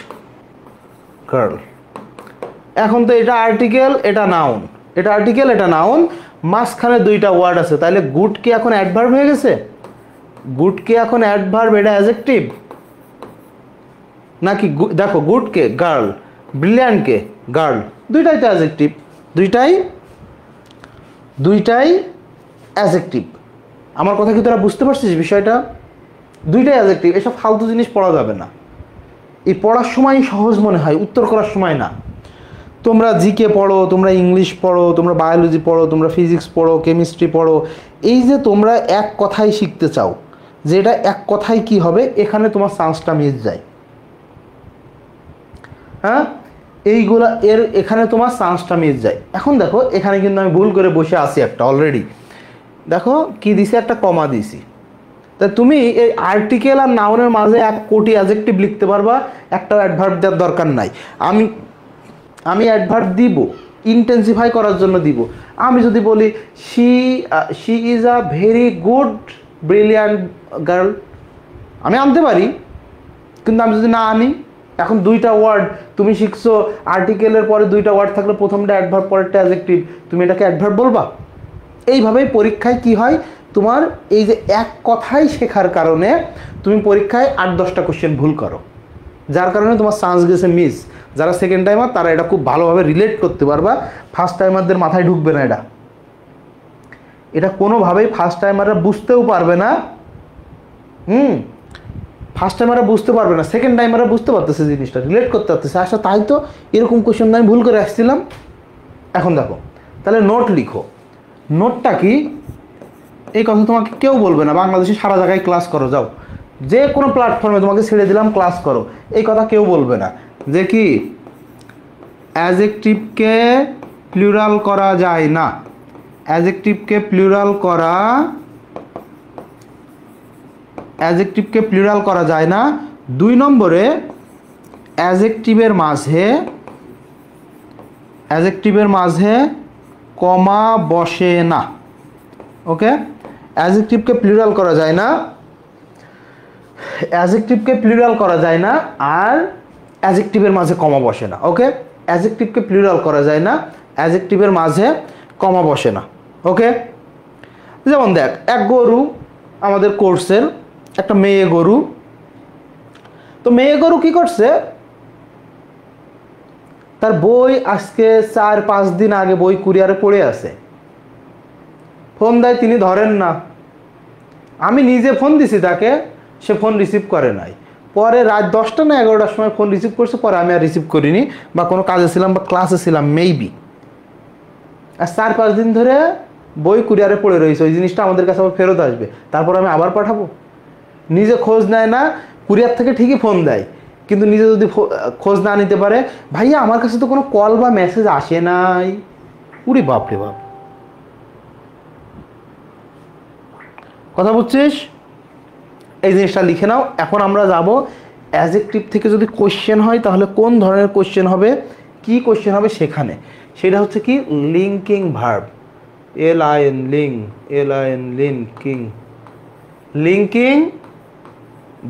গার্ল, এখন তো এটা আর্টিকেল, এটা নাউন, মাঝখানে দুইটা ওয়ার্ড আছে, তাহলে গুড কি এখন অ্যাডভার্ব হয়ে গেছে? এটা অ্যাডজেক্টিভ নাকি? দেখো গুড কে গার্ল, ব্রিলিয়ান্ট কে গার্ল, দুইটাই তো অ্যাডজেক্টিভ, দুইটাই অ্যাডজেক্টিভ। আমার কথা কি তোরা বুঝতে পারছিস বিষয়টা? দুইটাই অ্যাডজেক্টিভ। এসব ফালতু জিনিস পড়া যাবে না, এই পড়ার সময় সহজ মনে হয়, উত্তর করার সময় না। তোমরা জিকে পড়ো, তোমরা ইংলিশ পড়ো, তোমরা বায়োলজি পড়ো, তোমরা ফিজিক্স পড়ো, কেমিস্ট্রি পড়ো, এই যে তোমরা এক কথাই শিখতে চাও, যে এটা এক কথায় কি হবে, এখানে তোমার চান্সটা মিস যায়। হ্যাঁ, এইগুলা এখানে তোমার চান্সটা মিস যায়। এখন দেখো এখানে কিন্তু আমি ভুল করে বসে আছি একটা অলরেডি, দেখো কি দিছি, একটা কমা দিছি। তা তুমি এই আর্টিকেল আর নাউনের মাঝে 1 কোটি অ্যাডজেক্টিভ লিখতে পারবা, একটা অ্যাডভার্ব দেওয়ার দরকার নাই। আমি অ্যাডভার্ব দিব ইন্টেন্সিফাই করার জন্য দিব। আমি যদি বলি she is a very good brilliant girl, আমি আনতে পারি, কিন্তু আমি যদি না আনি, এখন 2টা ওয়ার্ড তুমি শিখছো, আর্টিকেলের পরে 2টা ওয়ার্ড থাকলে প্রথমটা অ্যাডভার্ব পরেরটা অ্যাডজেক্টিভ, তুমি এটাকে অ্যাডভার্ব বলবা? এইভাবেই পরীক্ষায় কি হয়, তোমার এই যে এক কথাই শেখার কারণে তুমি পরীক্ষায় 8-10টা কোশ্চেন ভুল করো, যার কারণে তোমার চান্স গেছে মিস। যারা সেকেন্ড টাইমার তারা এটা খুব ভালোভাবে রিলেট করতে পারবা, ফার্স্ট টাইমারদের মাথায় ঢুকবে না এটা কোনোভাবেই ফার্স্ট টাইমাররা বুঝতেও পারবে না। ফার্স্ট টাইমাররা বুঝতে পারবে না, সেকেন্ড টাইমাররা বুঝতে পারতেছে, জিনিসটা রিলেট করতে পারতেছে। আচ্ছা তাই তো, এরকম কোশ্চেন আমি ভুল করে আসছিলাম। এখন দেখো তাহলে নোট লিখো। নোটটা কি, এই কথা তোমাকে কেউ বলবে না, বাংলাদেশে সারা জায়গায় ক্লাস করো, যাও যে কোনো প্ল্যাটফর্মে তোমাকে ছেড়ে দিলাম ক্লাস করো, এই কথা কেউ বলবে না যে কি অ্যাডজেক্টিভকে প্লুরাল করা যায় না। অ্যাডজেক্টিভকে প্লুরাল করা যায় না। 2 নম্বরে অ্যাডজেক্টিভের মাঝে কমা বসে না। ওকে, অ্যাডজেক্টিভকে প্লুরাল করা যায় না, আর অ্যাডজেক্টিভের মাঝে কমা বসে না। ওকে, অ্যাডজেক্টিভকে প্লুরাল করা যায় না, অ্যাডজেক্টিভের মাঝে কমা বসে না। ওকে, যেমন দেখ, এক গরু, আমাদের কোর্সের একটা মেয়ে গরু, তো মেয়ে গরু কি করছে, তার বই আজকে 4-5 দিন আগে বই কুরিয়ারে পড়ে আছে, ফোন দেয়, তিনি ধরেন না। আমি নিজে ফোন দিছি তাকে, সে ফোন রিসিভ করে নাই। পরে রাত 10টা না 11টার সময় ফোন রিসিভ করছে, পরে আমি আর রিসিভ করিনি, বা কোনো কাজে ছিলাম বা ক্লাসে ছিলাম মেবি। আর 4-5 দিন ধরে বই কুরিয়ারে পড়ে রয়েছে, ওই জিনিসটা আমাদের কাছে আবার ফেরত আসবে, তারপর আমি আবার পাঠাবো? নিজে খোঁজ নেয় না, কুরিয়ার থেকে ঠিকই ফোন দেয়, কিন্তু নিজে যদি খোঁজ না নিতে পারে, ভাইয়া আমার কাছে তো কোনো কল বা মেসেজ আসে নাই। উরে বাপরে বাপ, কথা বুঝছিস? এই জিনিসটা লিখে নাও। এখন আমরা যাব অ্যাডজেক্টিভ থেকে যদি কোশ্চেন হয় তাহলে কোন ধরনের কোশ্চেন হবে, কি কোশ্চেন হবে সেখানে, সেটা হচ্ছে কি লিঙ্কিং ভার্ব। Linking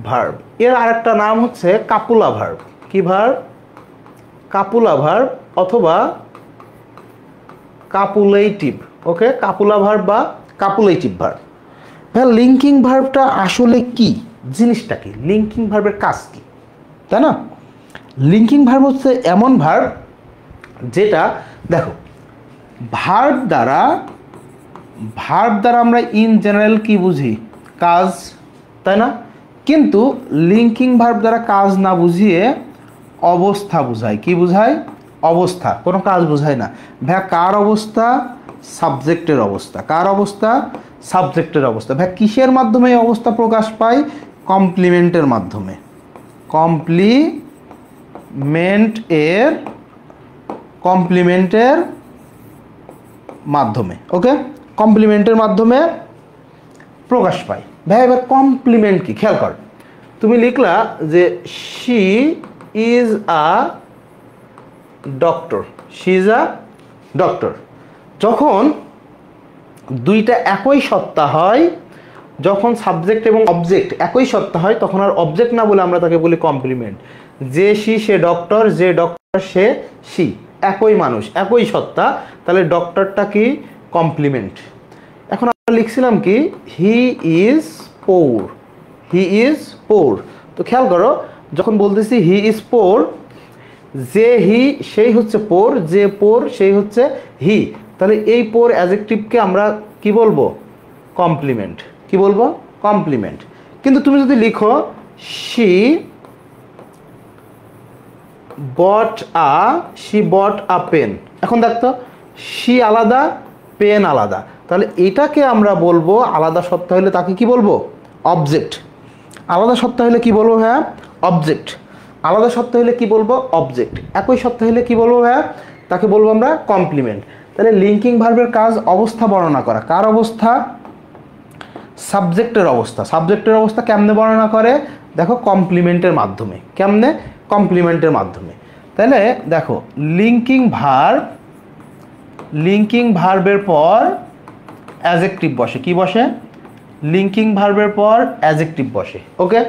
verb. এর আরেকটা নাম হচ্ছে কাপুলা ভার্ব। কি ভার্ব? কাপুলা ভার্ব অথবা কাপুলেটিভ। ওকে, কাপুলা ভার্ব বা কাপুলেটিভ ভার্ব। হ্যাঁ, লিঙ্কিং ভার্বটা আসলে কি, জিনিসটা কি, লিঙ্কিং ভার্বের কাজ কি, তাই না? লিঙ্কিং ভার্ব হচ্ছে এমন ভার্ব যেটা, দেখো, ভার্ব দ্বারা আমরা ইন জেনারেল কি বুঝি, কাজ, তাই না? কিন্তু লিঙ্কিং ভার্ব দ্বারা কাজ না বুঝিয়ে অবস্থা বোঝায়। কি বোঝায়? অবস্থা, কোনো কাজ বোঝায় না। ভাইয়া কার অবস্থা? সাবজেক্টের অবস্থা। কার অবস্থা? সাবজেক্টের অবস্থা। ভাই কিসের মাধ্যমে এই অবস্থা প্রকাশ পায়? কমপ্লিমেন্টের মাধ্যমে। কমপ্লিমেন্টের মাধ্যমে। ওকে, কমপ্লিমেন্টের মাধ্যমে প্রকাশ পায়। ভাই এবার কমপ্লিমেন্ট কি, খেয়াল কর। তুমি লিখলা যে শি ইজ আ ডক্টর, যখন দুইটা একই সত্তা হয়, যখন সাবজেক্ট এবং অবজেক্ট একই সত্তা হয়, তখন আর অবজেক্ট না বলে আমরা তাকে বলি কমপ্লিমেন্ট। যে শি সে ডক্টর, যে ডক্টর সে শি, একই মানুষ একই সত্তা, তাহলে ডক্টরটা কি? কমপ্লিমেন্ট। এখন আমরা লিখছিলাম কি, হি ইজ পোর। তো খেয়াল করো, যখন বলতেছি হি ইজ পোর, যে হি সেই হচ্ছে পোর, যে পোর সেই হচ্ছে হি, তাহলে এই পোর অ্যাডজেক্টিভকে আমরা কি বলবো? কমপ্লিমেন্ট। কি বলবো? কমপ্লিমেন্ট। কিন্তু তুমি যদি লিখো she bought she bought a pen. এখন দেখতো শি আলাদা, পেন আলাদা, তাহলে এটাকে আমরা বলবো আলাদা সত্তা হলে তাকে কি বলবো? অবজেক্ট। আলাদা সত্তা হলে কি বলবো হ্যাঁ? অবজেক্ট। আলাদা সত্তা হলে কি বলবো? অবজেক্ট। একই সত্তা হলে কি বলবো হ্যাঁ? তাকে বলবো আমরা কমপ্লিমেন্ট। তাহলে লিঙ্কিং ভার্বের কাজ অবস্থা বর্ণনা করা। কার অবস্থা? সাবজেক্টের অবস্থা। সাবজেক্টের অবস্থা কেমনে বর্ণনা করে? দেখো কমপ্লিমেন্টের মাধ্যমে। কেমনে? কমপ্লিমেন্টের মাধ্যমে। তাহলে দেখো লিঙ্কিং ভার্বের পর অ্যাডজেক্টিভ বসে। কি বসে? লিঙ্কিং ভার্বের পর অ্যাডজেক্টিভ বসে। ওকে,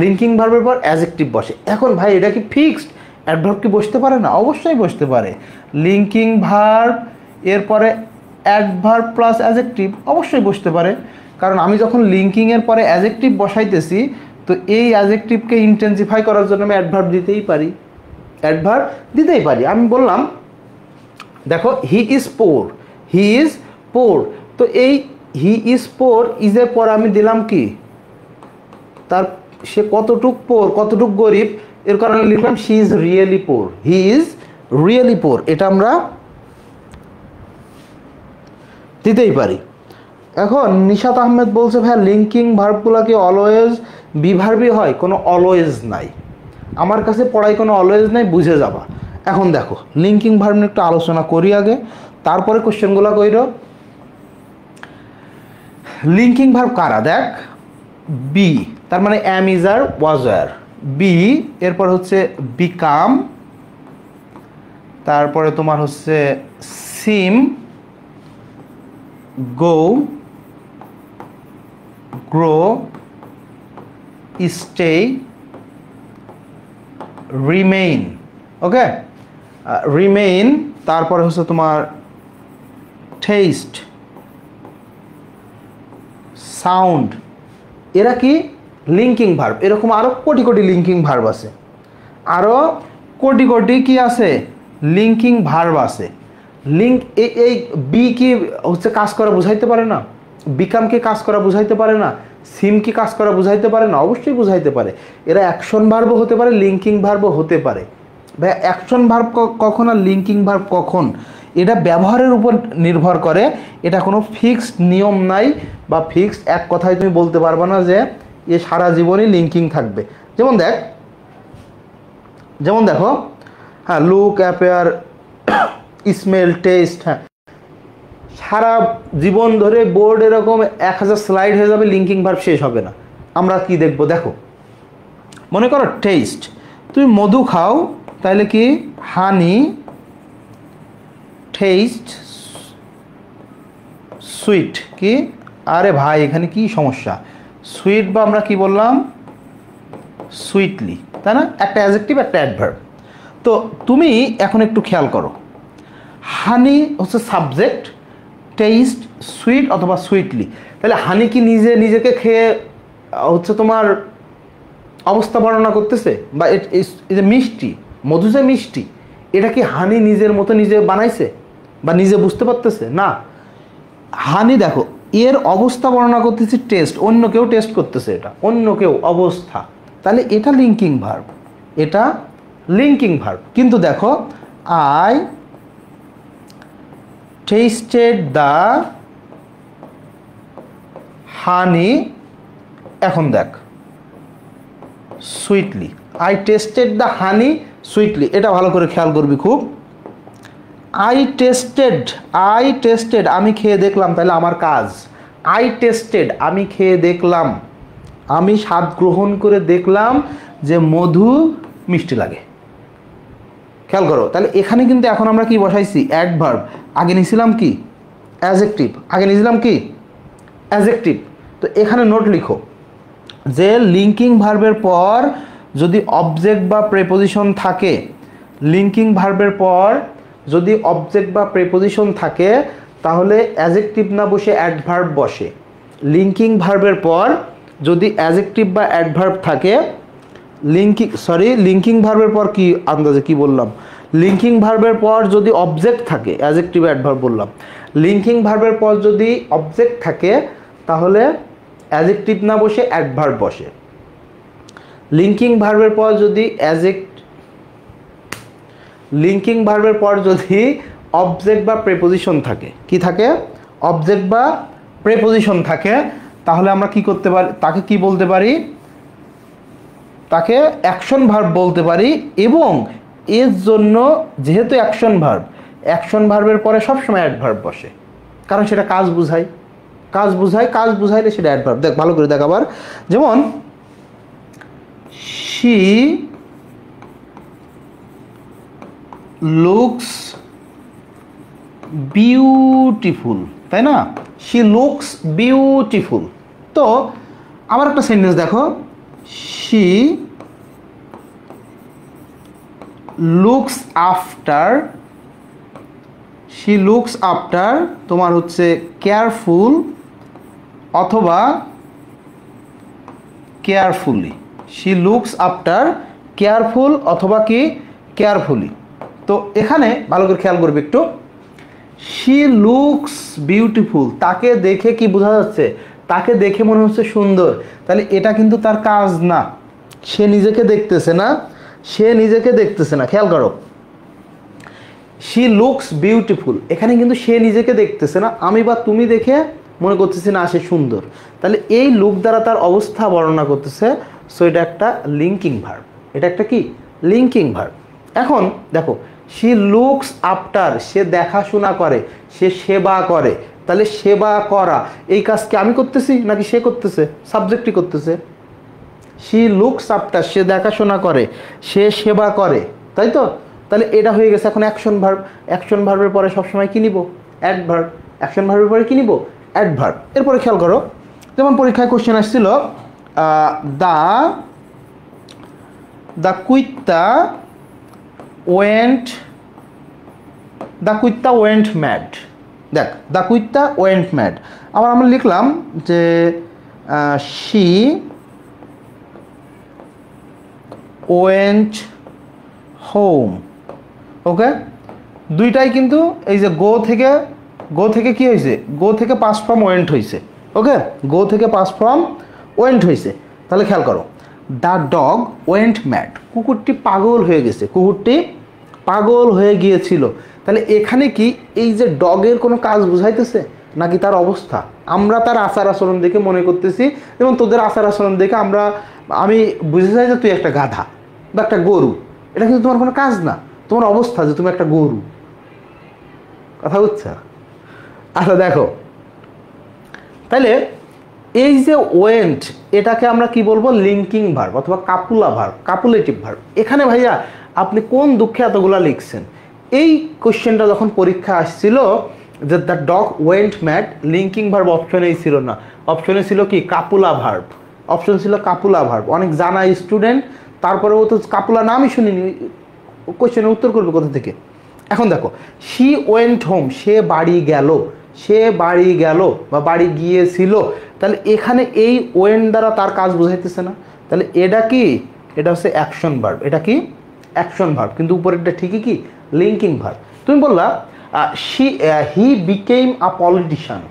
লিঙ্কিং ভার্বের পর অ্যাডজেক্টিভ বসে। এখন ভাই এটা কি ফিক্সড? অ্যাডভার্ব কি বসতে পারে না? অবশ্যই বসতে পারে। লিঙ্কিং ভার্ব এরপরে অ্যাডভার্ব প্লাস অ্যাডজেক্টিভ অবশ্যই বসতে পারে, কারণ আমি যখন লিঙ্কিংয়ের পরে অ্যাডজেক্টিভ বসাইতেছি তো এই অ্যাডজেক্টিভকে ইন্টেন্সিফাই করার জন্য আমি অ্যাডভার্ব দিতেই পারি। অ্যাডভার্ব দিতেই পারি। আমি বললাম দেখো হি ইজ পোর, হি ইজ পোর, তো এই হি ইজ পোর ইজের পর আমি দিলাম কি? তার সে কতটুক পোর, কতটুক গরিব, এর কারণে লিখলাম she is really poor, he is really poor. এটা আমরা দিতেই পারি। এখন নিশাত আহমেদ বলছে ভাই লিঙ্কিং ভার্বগুলো কি অলওয়েজ বিভার্বি হয়? কোনো অলওয়েজ নাই, আমার কাছে পড়াই কোনো অলওয়েজ নাই, বুঝে যাবা। এখন দেখো লিঙ্কিং ভার্ব নিয়ে একটু আলোচনা করি আগে, তারপরে কোশ্চেনগুলো কইর। লিঙ্কিং ভার্ব কারা? দেখ বি, তার মানে am is R was R, B এরপর হচ্ছে বিকাম, তারপরে তোমার হচ্ছে সিম, গো, গ্রো, স্টে, রিমেইন। ওকে, রিমেইন, তারপরে হচ্ছে তোমার টেস্ট, সাউন্ড। এরা কি? Linking verb. এরকম আরও কোটি কোটি লিঙ্কিং ভার্ব আছে, আরও কোটি কোটি কি আছে? লিঙ্কিং ভার্ব আছে। লিঙ্ক এই বি কি হচ্ছে কাজ করা বুঝাইতে পারে না? বিকাম কি কাজ করা বুঝাইতে পারে না? সিম কি কাজ করা বুঝাইতে পারে না? অবশ্যই বুঝাইতে পারে। এরা অ্যাকশন ভার্বও হতে পারে, লিঙ্কিং ভার্বও হতে পারে। ভাই অ্যাকশন ভার্ব কখন আর লিঙ্কিং ভার্ব কখন, এটা ব্যবহারের উপর নির্ভর করে। এটা কোনো ফিক্সড নিয়ম নাই, বা ফিক্সড এক কথায় তুমি বলতে পারবে না যে এ সারা জীবনই লিঙ্কিং থাকবে। যেমন দেখো হ্যাঁ, লুক, অ্যাপেয়ার, স্মেল, টেস্ট, হ্যাঁ সারা জীবন ধরে বোর্ড এরকম 1000 স্লাইড হয়ে যাবে, লিঙ্কিং ভার্ব শেষ হবে না। আমরা কি দেখবো? দেখো মনে করো টেস্ট, তুমি মধু খাও, তাহলে কি? Honey taste sweet. কি? আরে ভাই এখানে কি সমস্যা? সুইট বা আমরা কি বললাম? সুইটলি, তাই না? একটা অ্যাডজেক্টিভ, একটা অ্যাডভার্ব। তো তুমি এখন একটু খেয়াল করো, হানি হচ্ছে সাবজেক্ট, টেস্ট সুইট অথবা সুইটলি। তাহলে হানি কি নিজেকে খেয়ে হচ্ছে তোমার অবস্থা বর্ণনা করতেছে? বা এই যে মিষ্টি, মধু যে মিষ্টি, এটা কি হানি নিজের মতো নিজে বানাইছে বা নিজে বুঝতে পারতেছে? না, হানি দেখো এর অবস্থা বর্ণনা করতেছে টেস্ট, অন্য কেউ টেস্ট করতেছে, এটা অন্য কেউ অবস্থা, তাহলে এটা লিঙ্কিং ভার্ব, এটা লিঙ্কিং ভার্ব। কিন্তু দেখো আই টেস্টেড দ্য হানি, এখন দেখ sweetly, I tested the honey sweetly. এটা ভালো করে খেয়াল করবি খুব। আই টেস্টেড আমি খেয়ে দেখলাম, তাহলে আমার কাজ। আই টেস্টেড আমি খেয়ে দেখলাম, আমি স্বাদ গ্রহণ করে দেখলাম যে মধু মিষ্টি লাগে। খেয়াল করো, তাহলে এখানে কিন্তু এখন আমরা কি বসাইছি? অ্যাডভার্ব। আগে নিয়েছিলাম কি? অ্যাডজেক্টিভ। তো এখানে নোট লিখো যে লিঙ্কিং ভার্বের পর যদি অবজেক্ট বা প্রেপোজিশন থাকে, লিঙ্কিং ভার্বের পর যদি অবজেক্ট বা প্রেপোজিশন থাকে তাহলে অ্যাডজেক্টিভ না বসে অ্যাডভার্ব বসে। লিঙ্কিং ভার্বের পর যদি অ্যাডজেক্টিভ বা অ্যাডভার্ব থাকে, লিঙ্কিং ভার্বের পর কি আন্দাজে কি বললাম? লিঙ্কিং ভার্বের পর যদি অবজেক্ট থাকে, অ্যাডজেক্টিভ অ্যাডভার্ব বললাম, লিঙ্কিং ভার্বের পর যদি অবজেক্ট থাকে তাহলে অ্যাডজেক্টিভ না বসে অ্যাডভার্ব বসে। লিঙ্কিং ভার্বের পর যদি লিঙ্কিং ভার্বের পর যদি অবজেক্ট বা প্রেপোজিশন থাকে, কি থাকে, অবজেক্ট বা প্রেপোজিশন থাকে, তাহলে আমরা কি করতে পারি, তাকে কি বলতে পারি, তাকে অ্যাকশন ভার্ব বলতে পারি। এবং এর জন্য যেহেতু অ্যাকশন ভার্বের পরে সবসময় অ্যাডভার্ব বসে, কারণ সেটা কাজ বুঝায়, কাজ বুঝাইলে সেটা অ্যাডভার্ব। দেখ ভালো করে দেখ আবার, যেমন শি লুকস বিউটিফুল, তাই না, শি লুকস বিউটিফুল। তো আবার একটা সেন্টেন্স দেখো, she looks after, she looks after তোমার হচ্ছে কেয়ারফুল অথবা carefully, she looks after careful অথবা কি কেয়ারফুলি। তো এখানে ভালো করে খেয়াল করবে একটু, শি লুকস বিউটিফুল, তাকে দেখে কি বোঝা যাচ্ছে, তাকে দেখে মনে হচ্ছে সুন্দর, তাহলে এটা কিন্তু তার কাজ না, সে নিজেকে দেখতেছে না, সে নিজেকে দেখতেছে না। খেয়াল করো, শি লুকস বিউটিফুল, এখানে কিন্তু সে নিজেকে দেখতেছে না, আমি বা তুমি দেখে মনে করতেছি না সে সুন্দর, তাহলে এই লুক দ্বারা তার অবস্থা বর্ণনা করতেছে। সো এটা একটা লিঙ্কিং ভার্ব, এটা একটা কি লিঙ্কিং ভার্ব। এখন দেখো, শি লুকস আফটার, সে দেখাশোনা করে, সে সেবা করে, তাহলে সেবা করা এই কাজ কি আমি করতেছি নাকি সে করতেছে, সাবজেক্টই করতেছে। শি লুকস আফটার, সে দেখাশোনা করে, সে সেবা করে, তাই তো, তাহলে এটা হয়ে গেছে এখন অ্যাকশন ভার্ব। অ্যাকশন ভার্বের পরে সবসময় কি নিব, অ্যাডভার্ব। অ্যাকশন ভার্বের পরে কি নিব, অ্যাডভার্ব। এরপরে খেয়াল করো, যেমন পরীক্ষায় কোশ্চেন আসছিল, দ্য কুইত্তা ওয়েন্ট ম্যাড। দেখ, দ্য কুইত্তা ওয়েন্ট ম্যাড, আবার আমরা লিখলাম যে শি ওয়েন্ট হোম। ওকে, দুইটাই কিন্তু এই যে গো থেকে কি হয়েছে, গো থেকে পাস ফ্রম ওয়েন্ট হয়েছে। ওকে, গো থেকে পাস ফ্রম ওয়েন্ট হয়েছে। তাহলে খেয়াল করো, দ্য ডগ ওয়েন্ট ম্যাড, কুকুরটি পাগল হয়ে গেছে, কুকুরটি পাগল হয়ে গিয়েছিল। তাহলে এখানে কি এই যে ডগের কোনো কাজ বুঝাইতেছে নাকি তার অবস্থা? আমরা তার আচার আচরণ দেখে মনে করতেছি, এবং তোদের আচার আচরণ দেখে আমি বুঝে যাই যে তুই একটা গাধা বা একটা গরু, এটা কিন্তু তোমার কোনো কাজ না, তোমার অবস্থা যে তুমি একটা গরু। কথা বুঝছো? আচ্ছা দেখো, তাহলে এই যে ওয়েন্ট, এটাকে আমরা কি বলবো, লিঙ্কিং ভার্ব অথবা কাপুলা ভার্ব, কাপুলেটিভ ভার্ব। এখানে ভাইয়া আপনি কোন দুঃখে এতগুলা লিখছেন? এই কোশ্চেনটা যখন পরীক্ষা আসছিল যে the dog went mad, linking verb অপশনেই ছিল না, অপশনে ছিল কি কাপুলা ভার্ব, অপশন ছিল কাপুলা ভার্ব। অনেক জানা স্টুডেন্ট তারপরেও তো কাপুলা নামই শুনিনি, কোশ্চেনের উত্তর করবে কোথা থেকে? এখন দেখো, শি ওয়েন্ট হোম, সে বাড়ি গেল বা বাড়ি গিয়েছিল, তাহলে এখানে এই ওয়েন্ট দ্বারা তার কাজ বোঝাইতেছে না, তাহলে এটা কি, এটা হচ্ছে অ্যাকশন ভার্ব। এটা কি অ্যাকশন ভার্ব, কিন্তু উপরেরটা ঠিকই কি লিঙ্কিং ভার্ব। তুমি বললা হি became a politician,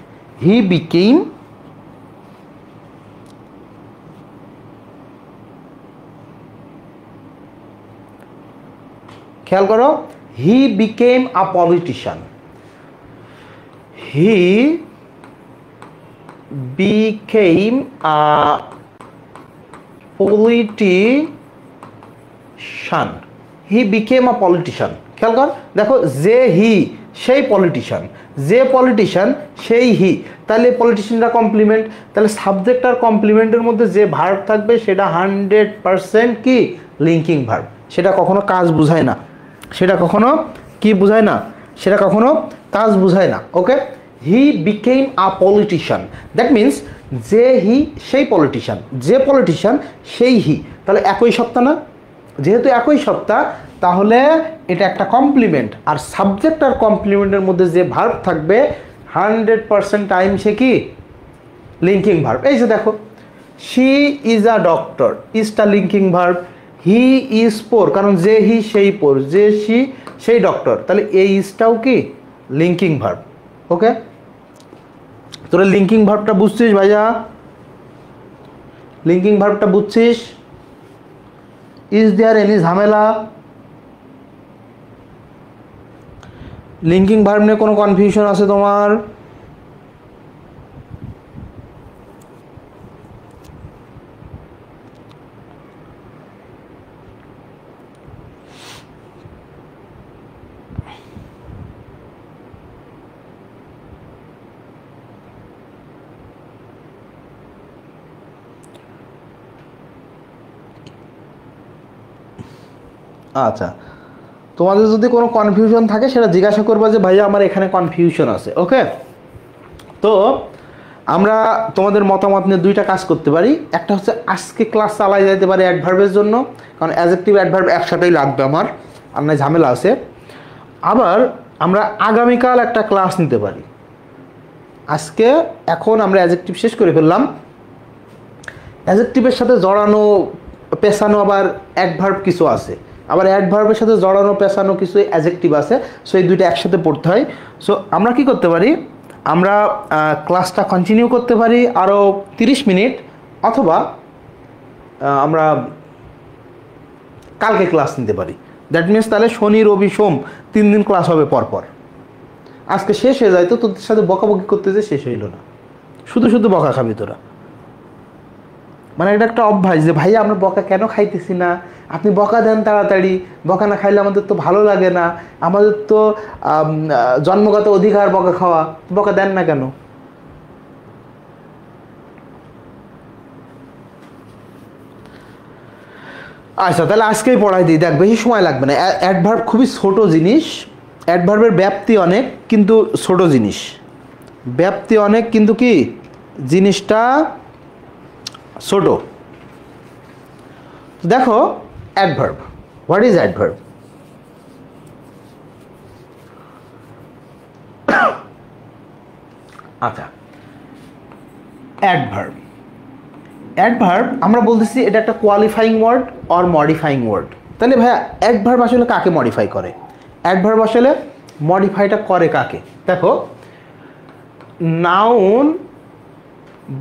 he became খেয়াল করো, হি became a politician, he became a politician, he became a politician. খেয়াল কর, দেখো, যে হি সেই পলিটিশিয়ান, যে পলিটিশিয়ান সেই হি, তাহলে পলিটিশিয়ানটা কমপ্লিমেন্ট, তাহলে সাবজেক্ট আর কমপ্লিমেন্টের মধ্যে যে ভার্ব থাকবে সেটা 100% কি লিঙ্কিং ভার্ব, সেটা কখনো কাজ বুঝায় না, সেটা কখনো কি বুঝায় না, সেটা কখনো কাজ বুঝায় না। Okay, he became a politician, that means যে হি সেই পলিটিশিয়ান, যে পলিটিশিয়ান সেই হি, তাহলে একই সত্তা না? যেহেতু একই সত্তা, তাহলে এটা একটা কমপ্লিমেন্ট, আর সাবজেক্ট আর কমপ্লিমেন্টের মধ্যে যে ভার্ব থাকবে 100% টাইম সে কি লিঙ্কিং ভার্ব। এই যে দেখো, শি ইজ আ ডক্টর, ইজটা linking verb, he is poor, কারণ যে হি সেই পোর, যে সি সেই ডক্টর, তাহলে এই ইজটাও কি লিঙ্কিং ভার্ব। ওকে, তোরা লিঙ্কিং ভার্বটা বুঝছিস ভাইয়া? লিঙ্কিং ভার্বটা বুঝছিস? ইজ দেয়ার এনি ঝামেলা? লিঙ্কিং ভার্ব নিয়ে কোনো কনফিউশন আছে তোমার? আচ্ছা, তোমাদের যদি কোনো কনফিউশন থাকে সেটা জিজ্ঞাসা করবা যে ভাইয়া আমার এখানে কনফিউশন আছে। ওকে, তো আমরা তোমাদের মতামত নিয়ে দুইটা কাজ করতে পারি। একটা হচ্ছে আজকে ক্লাস চালাই যেতে পারে অ্যাডভার্বের জন্য, কারণ অ্যাডজেক্টিভ অ্যাডভার্ব একসাথেই লাগবে আমার, আর না ঝামেলা আছে। আবার আমরা আগামীকাল একটা ক্লাস নিতে পারি। আজকে এখন আমরা অ্যাডজেক্টিভ শেষ করে ফেললাম, অ্যাডজেক্টিভের সাথে জড়ানো পেছানো আবার অ্যাডভার্ব কিছু আছে, আবার অ্যাডভার্বের সাথে জড়ানো পেছানো কিছু অ্যাডজেক্টিভ আছে। সো এই দুইটা একসাথে পড়তে হয়। সো আমরা কি করতে পারি, আমরা ক্লাসটা কন্টিনিউ করতে পারি আরও 30 মিনিট, অথবা আমরা কালকে ক্লাস নিতে পারি। দ্যাট মিনস তাহলে শনি রবি সোম 3 দিন ক্লাস হবে পরপর। আজকে শেষ হয়ে যায় তো তোদের সাথে বকাবকি করতে যে শেষ হইল না, শুধু শুধু বকা খাবি তোরা। মানে এটা একটা অভ্যাস যে ভাইয়া আমরা বকা কেন খাইতেছি না, আপনি বকা দেন তাড়াতাড়ি, বকা না খাইলে আমাদের তো ভালো লাগে না, আমাদের তো জন্মগত অধিকার বকা খাওয়া, বকা দেন না কেন? আচ্ছা তাহলে আজকেই পড়াই দিই, দেখ বেশি সময় লাগবে না। অ্যাডভার্ব খুবই ছোট জিনিস, অ্যাডভার্বের ব্যাপ্তি অনেক কিন্তু ছোট জিনিস, ব্যাপ্তি অনেক কিন্তু কি জিনিসটা ছোট। দেখো অ্যাডভার্ব, হোয়াট ইজ অ্যাডভার্ব? আচ্ছা, অ্যাডভার্ব, অ্যাডভার্ব আমরা বলতেছি এটা একটা qualifying word or modifying word. তাহলে ভাইয়া অ্যাডভার্ব আসলে কাকে মডিফাই করে? অ্যাডভার্ব আসলে মডিফাইটা করে কাকে? দেখো নাউন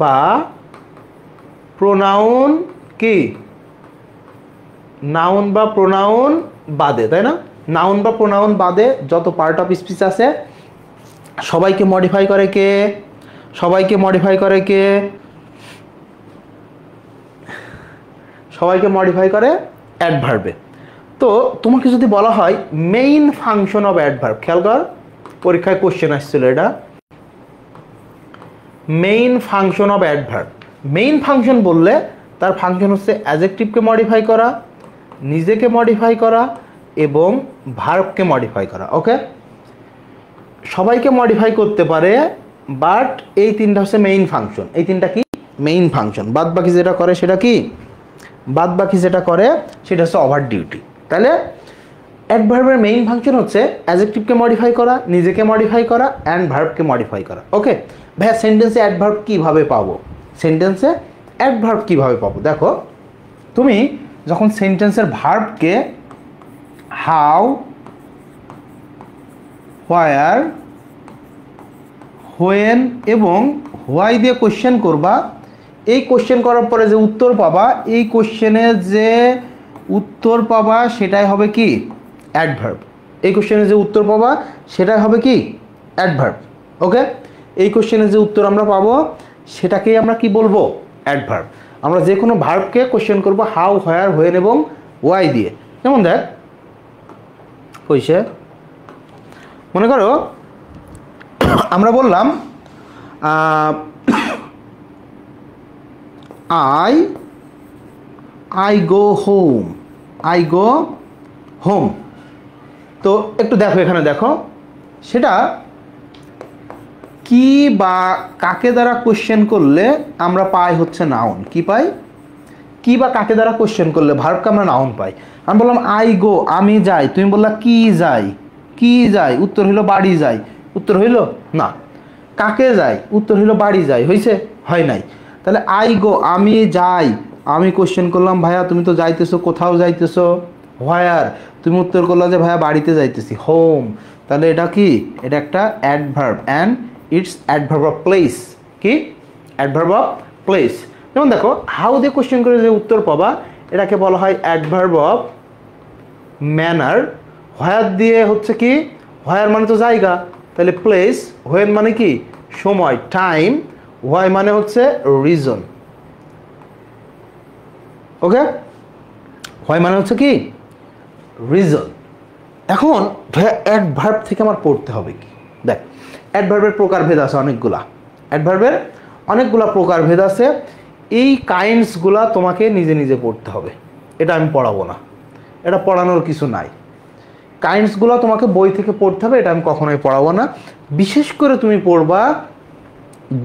বা প্রোনাউন, কি নাউন বা প্রোনাউন বাদে, তাই না? নাউন বা প্রোনাউন বাদে যত পার্ট অফ স্পিচ আছে সবাইকে মডিফাই করে কে? সবাইকে মডিফাই করে কে? সবাইকে মডিফাই করে অ্যাডভার্বে। তো তোমাকে যদি বলা হয় মেইন ফাংশন অফ অ্যাডভার্ব, খেয়াল কর পরীক্ষায় কোশ্চেন আসছিল এটা, main function of adverb. Main function বললে তার ফাংশন হচ্ছে অ্যাডজেক্টিভকে মডিফাই করা, নিজেকে মডিফাই করা এবং ভার্বকে মডিফাই করা। ওকে, সবাইকে মডিফাই করতে পারে, বাট এই তিনটা হচ্ছে মেইন ফাংশন। এই তিনটা কি মেইন ফাংশন, বাদ বাকি যেটা করে সেটা কি, বাদ বাকি যেটা করে সেটা হচ্ছে ওভার ডিউটি। তাহলে অ্যাডভার্বের মেইন ফাংশন হচ্ছে অ্যাডজেক্টিভকে মডিফাই করা, নিজেকে মডিফাই করা অ্যান্ড ভার্বকে মডিফাই করা। ওকে ভাইয়া সেন্টেন্সে অ্যাডভার্ব কীভাবে পাবো? সেন্টেন্সে অ্যাডভার্ব কীভাবে পাবো? দেখো তুমি যখন সেন্টেন্সের ভার্বকে হাউ, হোয়ার, হোয়েন এবং হোয়াই দিয়ে কোশ্চেন করবা, এই কোশ্চেন করার পরে যে উত্তর পাবা, এই কোশ্চেনে যে উত্তর পাবা সেটাই হবে কি অ্যাডভার্ব। এই কোশ্চেনে যে উত্তর পাবা সেটাই হবে কি অ্যাডভার্ব। ওকে, এই কোশ্চেনে যে উত্তর আমরা পাবো সেটাকেই আমরা কি বলবো অ্যাডভার্ব। আমরা যে কোনো ভার্বকে কোশ্চেন করবো হাউ, হোয়ার, হোয়েন এবং ওয়াই দিয়ে। যেমন দেখ কইছে, মনে করো আমরা বললাম I go home, I go home। তো একটু দেখো এখানে, দেখো সেটা কি বা কাকে দ্বারা কোশ্চেন করলে আমরা পাই হচ্ছে নাউন। কি পাই? কি বা কাকে দ্বারা কোশ্চেন করলে ভার্বকে আমরা নাউন পাই। আমি বললাম আই গো, আমি যাই, তুমি বললা কি যাই, কি যাই, উত্তর হইলো বাড়ি যাই, উত্তর হইলো না। কাকে যাই, উত্তর হইলো বাড়ি যাই, হয়েছে? হয় নাই। তাহলে আই গো আমি যাই, আমি কোশ্চেন করলাম ভাইয়া তুমি তো যাইতেছো, কোথাও যাইতেছো। হোয়ার, তুমি উত্তর করলা যে ভাইয়া বাড়িতে যাইতেছি। হোম, তাহলে এটা কি, এটা একটা adverb and it's adverb of place. কি অ্যাডভার্ব অফ প্লেস। যেমন দেখো হাউ দিয়ে কোশ্চেন করে যে উত্তর পাবা এটাকে বলা হয় অ্যাডভার্ব অফ ম্যানার। হোয়ার দিয়ে হচ্ছে কি, হোয়ার মানে তো জায়গা, তাহলে প্লেস, হোয়েন মানে কি সময়, টাইম, হোয়াই মানে হচ্ছে রিজন। ওকে, হোয়াই মানে হচ্ছে কি রিজন। এখন অ্যাডভার্ব থেকে আমার পড়তে হবে কি, দেখ অ্যাডভার্বের প্রকারভেদ আছে অনেকগুলা, অ্যাডভার্বের অনেকগুলা প্রকারভেদ আছে। এই কাইন্ডসগুলা তোমাকে নিজে নিজে পড়তে হবে, এটা আমি পড়াবো না, এটা পড়ানোর কিছু নাই। কাইন্ডসগুলো তোমাকে বই থেকে পড়তে হবে, এটা আমি কখনোই পড়াবো না। বিশেষ করে তুমি পড়বা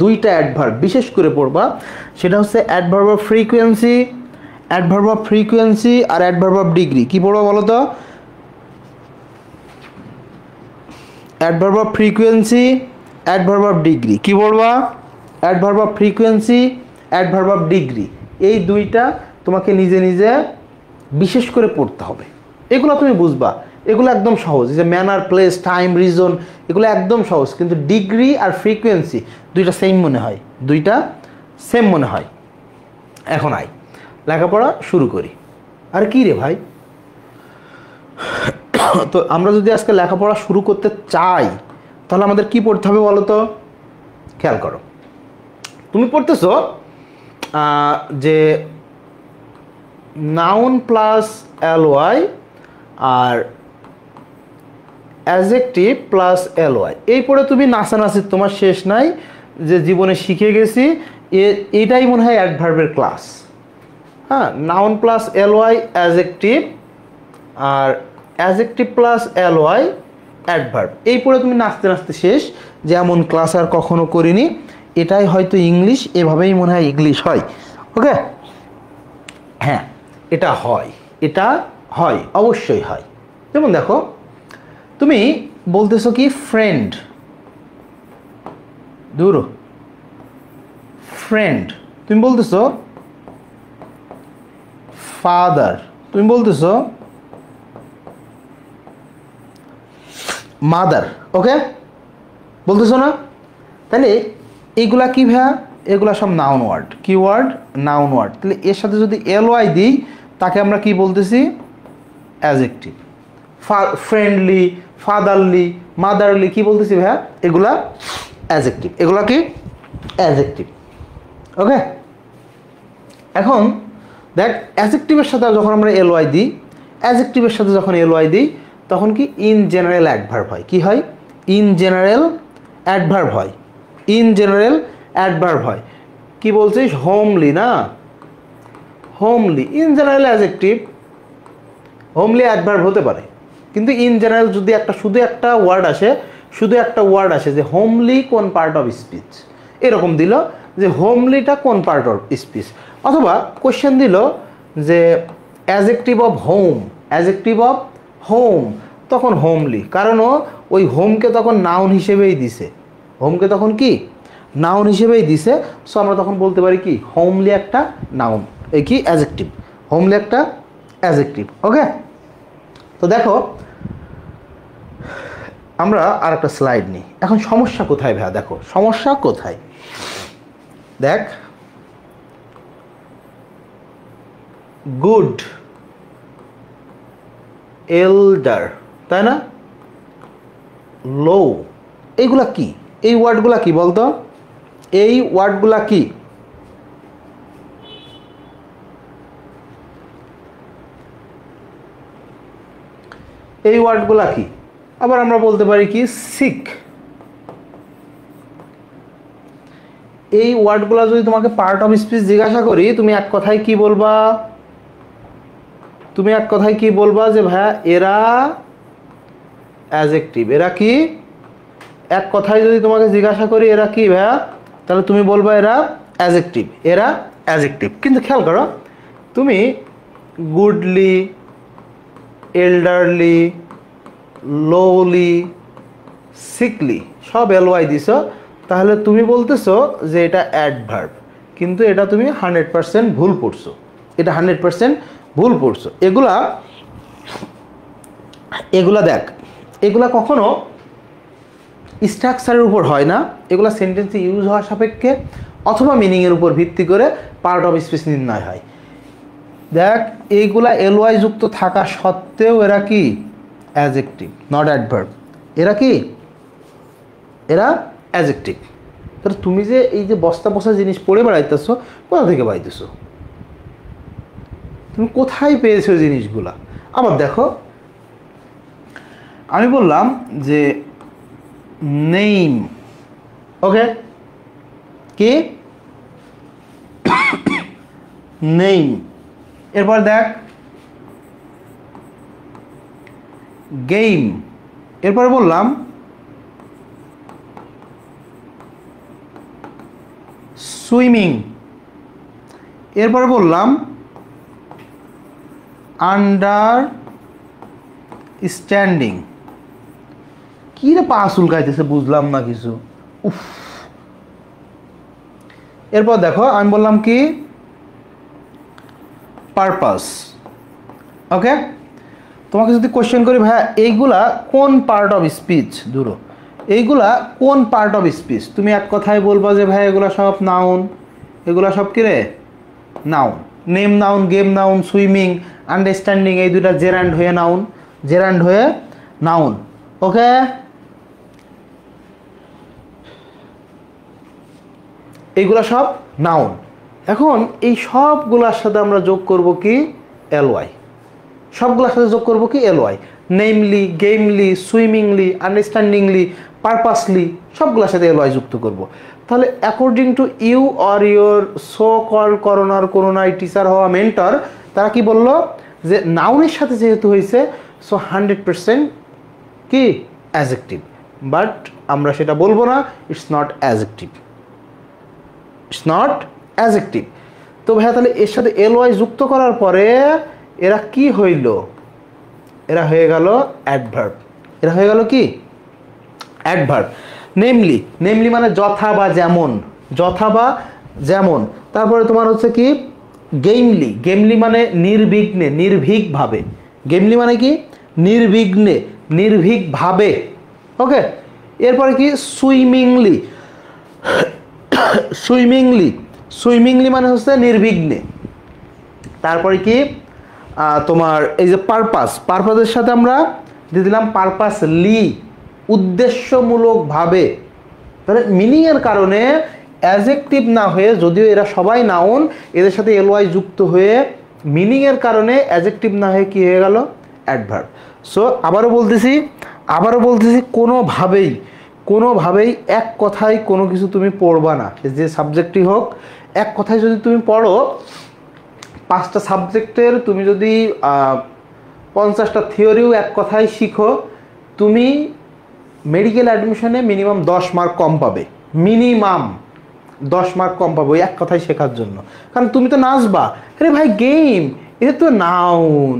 দুইটা অ্যাডভার্ব, বিশেষ করে পড়বা, সেটা হচ্ছে adverb of frequency, adverb of frequency আর অ্যাডভার্ব অফ ডিগ্রি। কি পড়বা বলো তো? Adverb of frequency, adverb of degree. কি পড়বা? Adverb of frequency, adverb of degree. এই দুইটা তোমাকে নিজে নিজে বিশেষ করে পড়তে হবে। এগুলো তুমি বুঝবা, এগুলো একদম সহজ। যে ম্যানার, প্লেস, টাইম, রিজন, এগুলো একদম সহজ। কিন্তু ডিগ্রি আর ফ্রিকোয়েন্সি দুইটা সেম মনে হয়, দুইটা সেম মনে হয়। এখন আয় লেখাপড়া শুরু করি। আর কি রে ভাই, তো আমরা যদি আজকে লেখাপড়া শুরু করতে চাই তাহলে আমাদের কি পড়তে হবে বলো তো? খেয়াল করো, তুমি পড়তেছো যে নাউন প্লাস এলওয়াই আর অ্যাডজেক্টিভ প্লাস এলওয়াই, এই পড়ে তুমি নাচানাচি তোমার শেষ নাই, যে জীবনে শিখে গেছি এটাই মনে হয় অ্যাডভার্বের ক্লাস। হ্যাঁ, নাউন প্লাস এলওয়াই অ্যাডজেক্টিভ আর অ্যাডজেক্টিভ প্লাস এলওয়াই অ্যাডভার্ব, এই পড়ে তুমি নাচতে নাচতে শেষ, যে এমন ক্লাস আর কখনো করিনি। এটাই হয়তো ইংলিশ, এভাবেই মনে হয় ইংলিশ হয়। ওকে, হ্যাঁ এটা হয়, এটা হয়, অবশ্যই হয়। যেমন দেখো, তুমি বলতেছো কি ফ্রেন্ড, দূর ফ্রেন্ড, তুমি বলতেছো ফাদার, তুমি বলতেছো মাদার। ওকে, বলতেছো না? তাহলে এইগুলা কি ভাইয়া? এগুলা সব নাউন ওয়ার্ড। কি ওয়ার্ড? Noun word. তাহলে এর সাথে যদি এলওয়াই দিই তাকে আমরা কি বলতেছি? অ্যাডজেক্টিভ। ফ্রেন্ডলি, ফাদারলি, মাদারলি কি বলতেছি ভাইয়া? এগুলা অ্যাডজেক্টিভ, এগুলা কি অ্যাডজেক্টিভ। ওকে, এখন দেখ অ্যাডজেক্টিভের সাথে যখন আমরা এলওয়াই দিই, অ্যাডজেক্টিভের সাথে যখন এলওয়াই দিই তখন কি ইন জেনারেল অ্যাডভার্ব হয়। কি হয়? ইন জেনারেল অ্যাডভার্ব হয়, ইন জেনারেল অ্যাডভার্ব হয়। কি বলছিস? হোমলি না, homely in general adjective, homely adverb হতে পারে, কিন্তু ইন জেনারেল যদি একটা শুধু একটা ওয়ার্ড আসে, শুধু একটা ওয়ার্ড আসে যে হোমলি কোন পার্ট অফ স্পিচ, এরকম দিল যে হোমলিটা কোন পার্ট অফ স্পিচ, অথবা কোশ্চেন দিল যে adjective of home, adjective of home, তখন হোমলি, কারণ ওই হোমকে তখন নাউন হিসেবেই দিছে, হোমকে তখন কি নাউন হিসেবেই দিছে। সো আমরা তখন বলতে পারি কি হোমলি একটা নাউন, এই কি অ্যাডজেক্টিভ, হোমলি একটা অ্যাডজেক্টিভ। ওকে, তো দেখো আমরা আর একটা স্লাইড নিই। এখন সমস্যা কোথায় ভাইয়া? দেখো সমস্যা কোথায়, দেখ গুড, এল্ডার, তাই না, লো, এইগুলা কি? এই ওয়ার্ডগুলা কি বলতো? এই ওয়ার্ডগুলা কি? এই ওয়ার্ডগুলা কি? আবার আমরা বলতে পারি কি সিক। এই ওয়ার্ডগুলা যদি তোমাকে পার্ট অফ স্পিচ জিজ্ঞাসা করি, তুমি এক কথায় কি বলবা? তুমি এক কথায় কি বলবা? যে ভাইয়া এরা অ্যাডজেক্টিভ, এরা কি? এক কথায় যদি তোমাকে জিজ্ঞাসা করি এরা কি ভাইয়া, তাহলে তুমি বলবা এরা অ্যাডজেক্টিভ, এরা অ্যাডজেক্টিভ। কিন্তু খেয়াল করো, তুমি গুডলি, এল্ডারলি, লোলি, সিকলি সব এলওয়াই দিছ, তাহলে তুমি বলতেছো যে এটা অ্যাডভার্ব, কিন্তু এটা তুমি 100% ভুল পড়ছো, এটা 100% ভুল পড়ছো। এগুলা এগুলা দেখ, এগুলা কখনো স্ট্রাকচারের উপর হয় না, এগুলা সেন্টেন্সে ইউজ হওয়া সাপেক্ষে অথবা মিনিংয়ের উপর ভিত্তি করে পার্ট অফ স্পিচ নির্ণয় হয়। দেখ এইগুলা এলওয়াই যুক্ত থাকা সত্ত্বেও এরা কি অ্যাডজেক্টিভ, নট অ্যাডভার্ব। এরা কি, এরা অ্যাডজেক্টিভ। তাহলে তুমি যে এই যে বস্তা বসা জিনিস পড়ে বেড়াইতেছো, কোথা থেকে পাইতেছো, তুমি কোথায় পেয়েছো জিনিসগুলা? আবার দেখো, আমি বললাম যে নেম, ওকে, কি নেম, এরপর দেখ গেম, এরপরে বললাম সুইমিং, এরপরে বললাম আন্ডার স্ট্যান্ডিং। কি রে পা চুলকাইতেছে, বুঝলাম না কিছু, উফ। এরপর দেখো আমি বললাম কি পারপাস, ওকে। তোমাকে যদি কোশ্চেন করি ভাইয়া এইগুলা কোন পার্ট অফ স্পিচ, দূরো এইগুলা কোন পার্ট অফ স্পিচ, তুমি এক কথায় বলবা যে ভাই এগুলা সব নাউন, এগুলা সব কি রে noun. Name noun, game noun, swimming, understanding, এই দুটা জেরান্ড হয়ে নাউন, জেরান্ড হয়ে নাউন, ওকে। এইগুলা সব নাউন। এখন এই সবগুলার সাথে আমরা যোগ করব কি এলওয়াই, সবগুলোর সাথে যোগ করব কি LY. Namely, gamely, swimmingly, understandingly, purposely, সবগুলোর সাথে এলওয়াই যুক্ত করব। তাহলে according to you or your so call করোনার করোনায় টিচার হওয়া মেন্টর, তারা কি বলল যে নাউনের সাথে যেহেতু হয়েছে সো 100% কি অ্যাডজেক্টিভ, বাট আমরা সেটা বলবো না, it's not adjective, it's not adjective. তো ভাইয়া তাহলে এর সাথে এলওয়াই যুক্ত করার পরে এরা কি হইল, এরা হয়ে গেল অ্যাডভার্ব, এরা হয়ে গেল কি অ্যাডভার্ব। নেমলি, নেমলি মানে যথা বা যেমন, যথা বা যেমন। তারপরে তোমার হচ্ছে কি গেমলি, গেমলি মানে নির্বিঘ্নে, নির্ভীকভাবে, গেমলি মানে কি নির্বিঘ্নে, নির্ভীকভাবে, ওকে। এরপরে কি সুইমিংলি, সুইমিংলি, সুইমিংলি মানে হচ্ছে নির্বিঘ্নে। তারপরে কি তোমার এই যে পারপাস, পারপাসের সাথে আমরা দিয়ে দিলাম পারপাসলি, উদ্দেশ্যমূলকভাবে। তাহলে মিনিংয়ের কারণে অ্যাডজেক্টিভ না হয়ে, যদিও এরা সবাই নাউন, এদের সাথে এলওয়াই যুক্ত হয়ে মিনিংয়ের কারণে অ্যাডজেক্টিভ না হয়ে কি হয়ে গেল অ্যাডভার্ব। সো আবারও বলতেছি কোনোভাবেই, কোনোভাবেই এক কথায় কোনো কিছু তুমি পড়বা না, যে সাবজেক্টই হোক। এক কথায় যদি তুমি পড়ো, 5টা সাবজেক্টের তুমি যদি 50টা থিওরিও এক কথায় শিখো, তুমি মেডিকেল অ্যাডমিশনে মিনিমাম 10 মার্ক কম পাবে, মিনিমাম 10 মার্ক কম পাবে ওই এক কথায় শেখার জন্য। কারণ তুমি তো নাচবা, আরে ভাই গেম, এটা তো নাউন,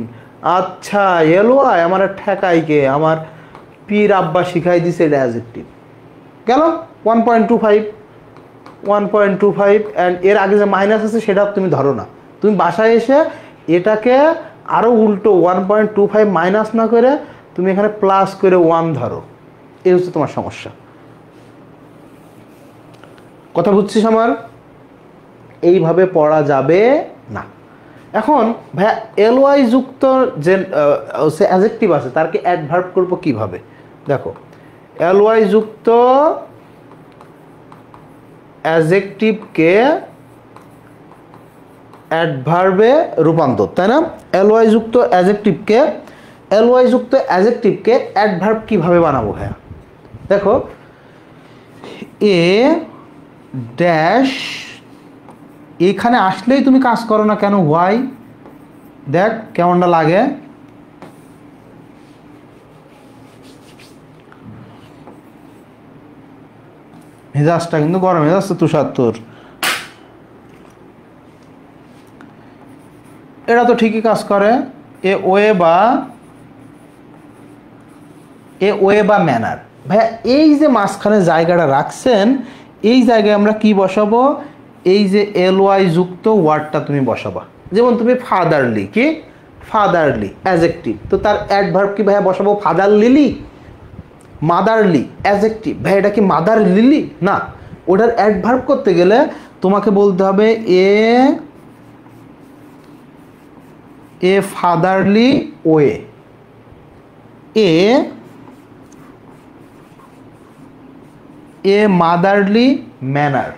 আচ্ছা এলওয়াই আমার ঠেকাইকে আমার পীর আব্বা শিখাই দিছে, এটা অ্যাডজেক্টিভ গেল 1.25 অ্যান্ড এর আগে যে মাইনাস আছে সেটা তুমি ধরো না। তুমি বাসায় এসে এটাকে আরও উল্টো 1.25 মাইনাস না করে তুমি এখানে প্লাস করে 1 ধরো, এই হচ্ছে তোমার সমস্যা। কথা বুঝছিস আমার? এইভাবে পড়া যাবে না। এখন ভাইয়া এলওয়াই যুক্ত যে অ্যাডজেক্টিভ আছে তারকে অ্যাডভার্ব করবো কিভাবে? দেখো, এলওয়াই যুক্ত অ্যাডজেক্টিভকে অ্যাডভার্বে রূপান্তর, তাই না? এলওয়াই যুক্ত অ্যাডজেক্টিভকে অ্যাডভার্ব কিভাবে বানাবো ভাইয়া? দেখো, এ ড্যাশ এখানে আসলেই তুমি কাজ করো না কেন, হোয়াই? দেখ কেমনটা লাগে। মেজাজটা কিন্তু গরম হয়ে যাচ্ছে তুষার তোর। এটা তো ঠিকই কাজ করে, এ ওয়ে বা ম্যানার। ভাইয়া এই যে মাঝখানে জায়গাটা রাখছেন, এই জায়গায় আমরা কি বসাবো? এই যে এলওয়াই যুক্ত ওয়ার্ডটা তুমি বসাবা। যেমন তুমি ফাদারলি, কি ফাদারলি অ্যাডজেক্টিভ, তো তার অ্যাডভার্ব কি ভাইয়া বসাবো ফাদারলিলি? মাদারলি অ্যাডজেক্টিভ, ভাই এটা কি মাদার লিলি? না, ওটার অ্যাডভার্ব করতে গেলে তোমাকে বলতে হবে এ ফাদারলি ওয়ে, এ এ মাদারলি ম্যানার,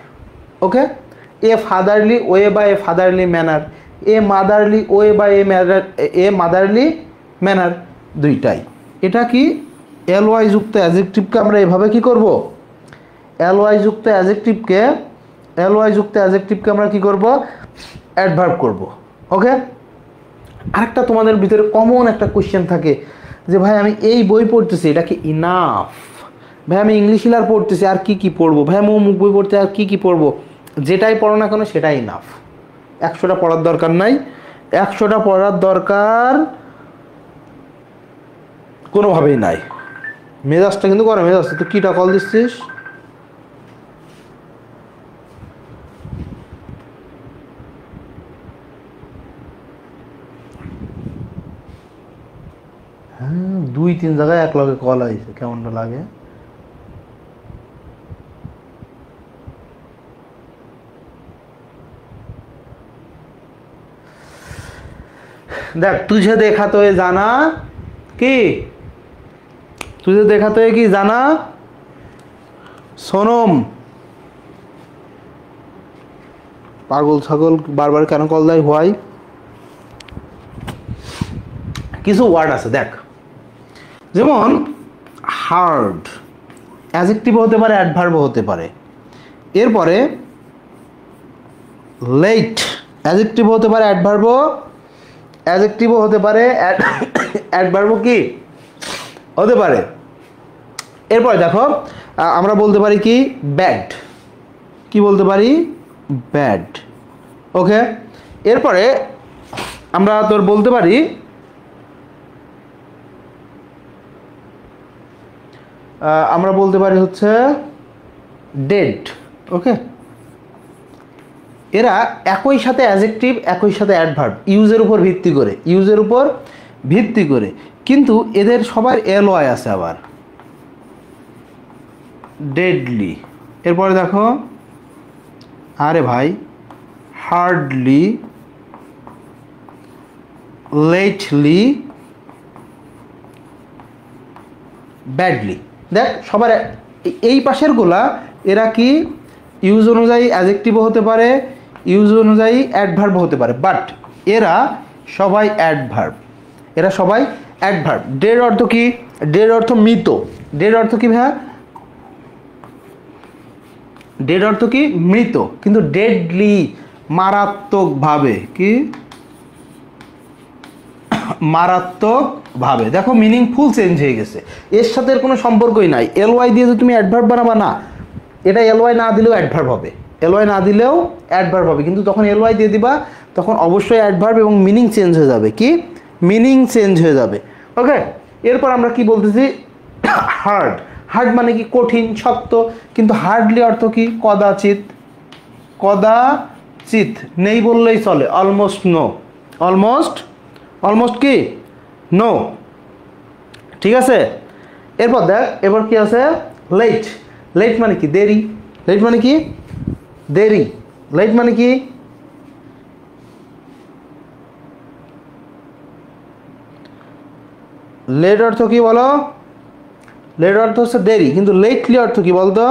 ওকে, এ ফাদারলি ওয়ে বা এ ফাদারলি ম্যানার, এ মাদারলি ওয়ে বা এ মাদারলি ম্যানার, দুইটাই। এটা কি এল ওয়াই যুক্ত অ্যাডজেক্টিভকে আমরা এভাবে কি করব, এল ওয়াই যুক্ত অ্যাডজেক্টিভকে আমরা কি করব, অ্যাডভার্ব করব, ওকে। আরেকটা তোমাদের ভিতরে কমন একটা কোশ্চেন থাকে যে ভাই আমি এই বই পড়তেছি, এটা কি ইনাফ? ভাই আমি ইংলিশ হিলার পড়তেছি, আর কি কি পড়বো? ভাই আমি অমুক বই পড়তে আর কি কি পড়বো? যেটাই পড়ো না কেন সেটাই ইনাফ। 100টা পড়ার দরকার নাই, 100টা পড়ার দরকার কোনোভাবেই নাই। মেজাজটা কিন্তু করে, মেজাজটা তুই কীটা কল দিচ্ছিস? হ্যাঁ, 2-3 জায়গায় এক লগে কল আইছে, কেমনটা লাগে? দেখ, তুঝে দেখা তো এ জানা কি, তুঝে দেখা তো এ কি জানা সোনম। পাগল ছাগল বারবার কেন কল দেয় হোয়াই? কিছু ওয়ার্ড আছে দেখ, যেমন হার্ড অ্যাডজেক্টিভ হতে পারে, অ্যাডভার্ব হতে পারে। এরপরে লেট অ্যাডজেক্টিভ হতে পারে, অ্যাডজেক্টিভও হতে পারে, অ্যাডভার্বও কি হতে পারে। এরপরে দেখো আমরা বলতে পারি কি ব্যাড, কি বলতে পারি ব্যাড, ওকে। এরপরে আমরা তোর বলতে পারি হচ্ছে ডেড, ওকে। এরা একই সাথে অ্যাডজেক্টিভ, একই সাথে অ্যাডভার্ব, ইউজের উপর ভিত্তি করে, কিন্তু এদের সবার এল ওয়াই আছে আবার, ডেডলি। এরপরে দেখো, আরে ভাই, হার্ডলি, লেটলি, ব্যাডলি। দেখ সবার এই পাশের গুলা এরা কি ইউজ অনুযায়ী অ্যাডজেক্টিভও হতে পারে, ইউজ অনুযায়ী অ্যাডভার্ব হতে পারে, বাট এরা সবাই অ্যাডভার্ব, ডেড অর্থ কি? ডেড অর্থ মৃত। ডেড অর্থ কি ভাইয়া? ডেড অর্থ কি? মৃত। কিন্তু ডেডলি মারাত্মকভাবে, কি মারাত্মকভাবে। দেখো মিনিংফুল চেঞ্জ হয়ে গেছে, এর সাথে এর কোনো সম্পর্কই নাই। এল ওয়াই দিয়ে যদি তুমি অ্যাডভার্ব বানাবা না, এটা এল ওয়াই না দিলেও অ্যাডভার্ব হবে, কিন্তু তখন এল ওয়াই দিয়ে দিবা তখন অবশ্যই অ্যাডভার্ব এবং মিনিং চেঞ্জ হয়ে যাবে, কি মিনিং চেঞ্জ হয়ে যাবে, ওকে। এরপর আমরা কি বলতেছি, হার্ড মানে কি কঠিন, শক্ত, কিন্তু হার্ডলি অর্থ কি? কদাচিৎ, নেই বললেই চলে, অলমোস্ট কি নো, ঠিক আছে। এরপর দেখ, এবার কি আছে, লেট মানে কি? দেরি। লেট মানে কি? লেট অর্থ কি বলো? লেট অর্থ হচ্ছে দেরি, কিন্তু লেটলি অর্থ কি বলতো?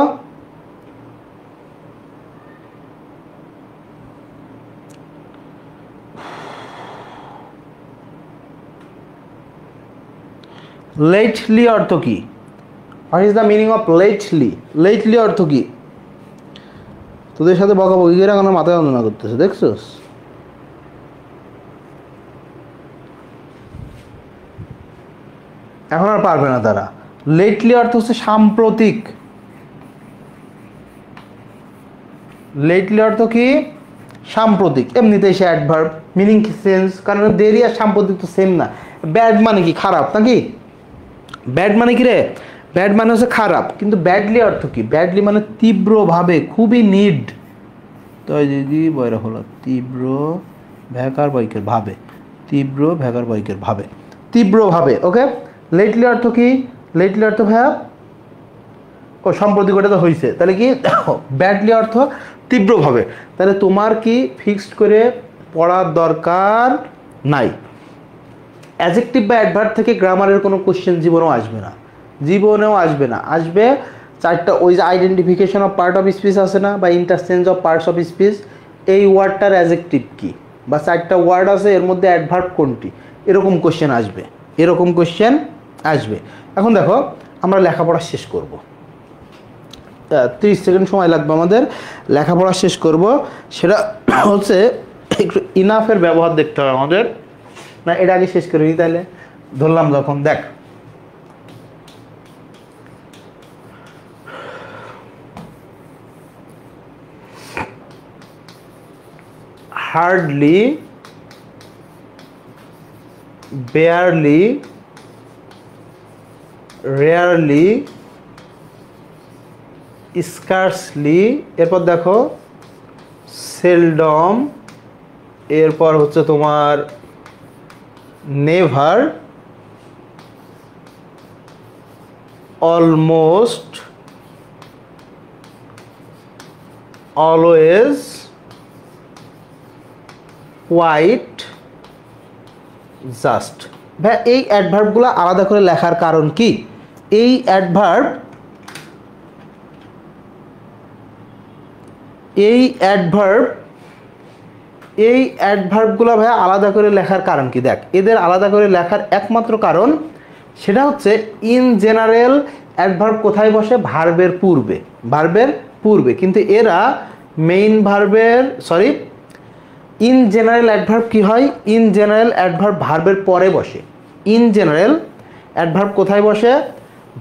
লেটলি অর্থ কি? What is the meaning of lately অর্থ কি? তোদের সাথে বকাবকি করে এখন মাথায় যন্ত্রণা করতেছে, দেখছোস? এখন আর পারবে না তারা। লেটলি অর্থ হচ্ছে সাম্প্রতিক। লেটলি অর্থ কি? সাম্প্রতিক। এমনিতেই সে অ্যাডভার্ব, মিনিং চেঞ্জ, কারণ দেরি আর সাম্প্রতিক তো সেম না। ব্যাড মানে কি? খারাপ, নাকি? ব্যাড মানে কি রে? ব্যাড মানে হচ্ছে খারাপ, কিন্তু ব্যাডলি অর্থ কি? ব্যাডলি মানে তীব্রভাবে, খুবই নিড। তো দিদি বয়রা হলো তীব্র ভ্যাকার বৈকের ভাবে, তীব্রভাবে, ওকে। লেটলি অর্থ কি? লেটলি অর্থ ভাইয়া ও সম্প্রতি ওটা তো হয়েছে, তাহলে কি ব্যাডলি অর্থ তীব্রভাবে। তাহলে তোমার কি ফিক্সড করে পড়ার দরকার নাই। অ্যাডজেক্টিভ বা অ্যাডভার্ব থেকে গ্রামারের কোনো কোশ্চেন জীবনেও আসবে না, আসবে চারটা ওই যে identification of part of speech আছে না, বা interchange of parts of speech, এই ওয়ার্ডটার অ্যাডজেক্টিভ কি, বা চারটা ওয়ার্ড আছে এর মধ্যে অ্যাডভার্ব কোনটি, এরকম কোশ্চেন আসবে, এরকম কোশ্চেন আসবে। এখন দেখো আমরা লেখাপড়া শেষ করব, 30 সেকেন্ড সময় লাগবে আমাদের লেখাপড়া শেষ করব। সেটা হচ্ছে একটু ইনাফের ব্যবহার দেখতে হবে আমাদের, না এটা আগে শেষ করে নিই তাহলে, ধরলাম যখন দেখ হার্ডলি, বেয়ারলি, রেয়ারলি, স্কার্সলি, এরপর দেখো সেলডম, এরপর হচ্ছে তোমার never, almost, always, quite, just. ভাই এই অ্যাডভার্বগুলো আলাদা করে লেখার কারণ কি? এই অ্যাডভার্বগুলো ভাই আলাদা করে লেখার কারণ কি? দেখ এদের আলাদা করে লেখার একমাত্র কারণ সেটা হচ্ছে ইন জেনারেল অ্যাডভার্ব কোথায় বসে? ভার্বের পূর্বে, ভার্বের পূর্বে। কিন্তু এরা মেইন ভার্বের ইন জেনারেল অ্যাডভার্ব কি হয়? ইন জেনারেল অ্যাডভার্ব ভার্বের পরে বসে। ইন জেনারেল অ্যাডভার্ব কোথায় বসে?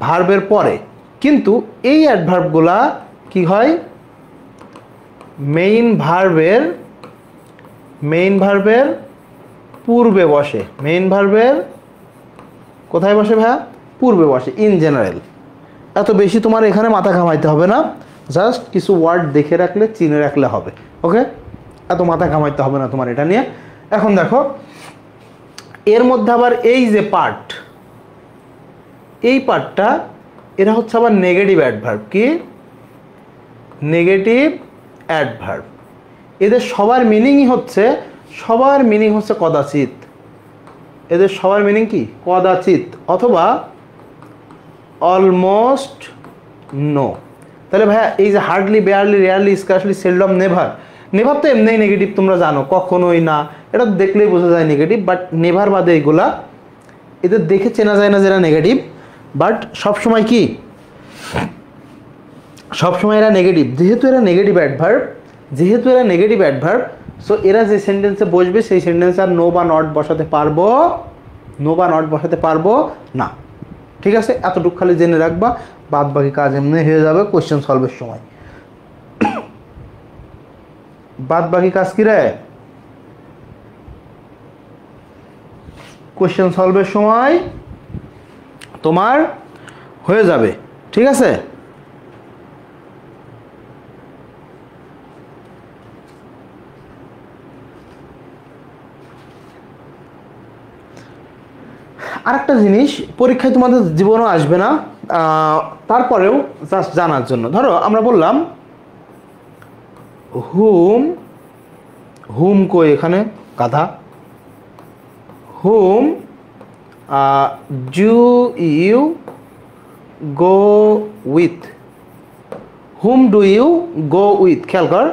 ভার্বের পরে। কিন্তু এই অ্যাডভার্বগুলা কি হয়? মেইন ভার্বের পূর্বে বসে। মেইন ভার্বের কোথায় বসে ভাইয়া? পূর্বে বসে ইন জেনারেল। এত বেশি তোমার এখানে মাথা ঘামাইতে হবে না, জাস্ট কিছু ওয়ার্ড দেখে রাখলে, চিনে রাখলে হবে। ওকে, এত মাথা ঘামাইতে হবে না তোমার এটা নিয়ে। এখন দেখো এর মধ্যে আবার এই যে পার্ট, এই পার্টটা এরা হচ্ছে আবার নেগেটিভ অ্যাডভার্ব। কি? Negative adverb. এদের সবার মিনিংই হচ্ছে কদাচিৎ। এদের সবার মিনিং কি? কদাচিৎ অথবা অলমোস্ট নো। তাহলে ভাইয়া এই যে hardly, barely, rarely, scarcely, seldom, never, never তো এমনিই নেগেটিভ, তোমরা জানো, কখনোই না, এটা দেখলেই বোঝা যায় নেগেটিভ। বাট নেভার বাদে এগুলা এদের দেখে চেনা যায় না যেটা নেগেটিভ, বাট সবসময় কি? সবসময় এরা নেগেটিভ। যেহেতু এরা নেগেটিভ অ্যাডভার্ব, সো এরা যে সেন্টেন্সে বসবে সেই সেন্টেন্সে আর নো বা নট বসাতে পারবো না। ঠিক আছে, এতটুকু খালি জেনে রাখবা, বাদ বাকি কাজ এমনি হয়ে যাবে কোয়েশ্চেন সলভের সময়। বাদ বাকি কাজ কি রে? কোয়েশ্চেন সলভের সময় তোমার হয়ে যাবে। ঠিক আছে, আরেকটা জিনিস পরীক্ষায় তোমাদের জীবনও আসবে না, তারপরেও জাস্ট জানার জন্য। ধরো আমরা বললাম হুম কই এখানে? গাধা। Hmm do you go with? Hmm do you go with? খেয়াল কর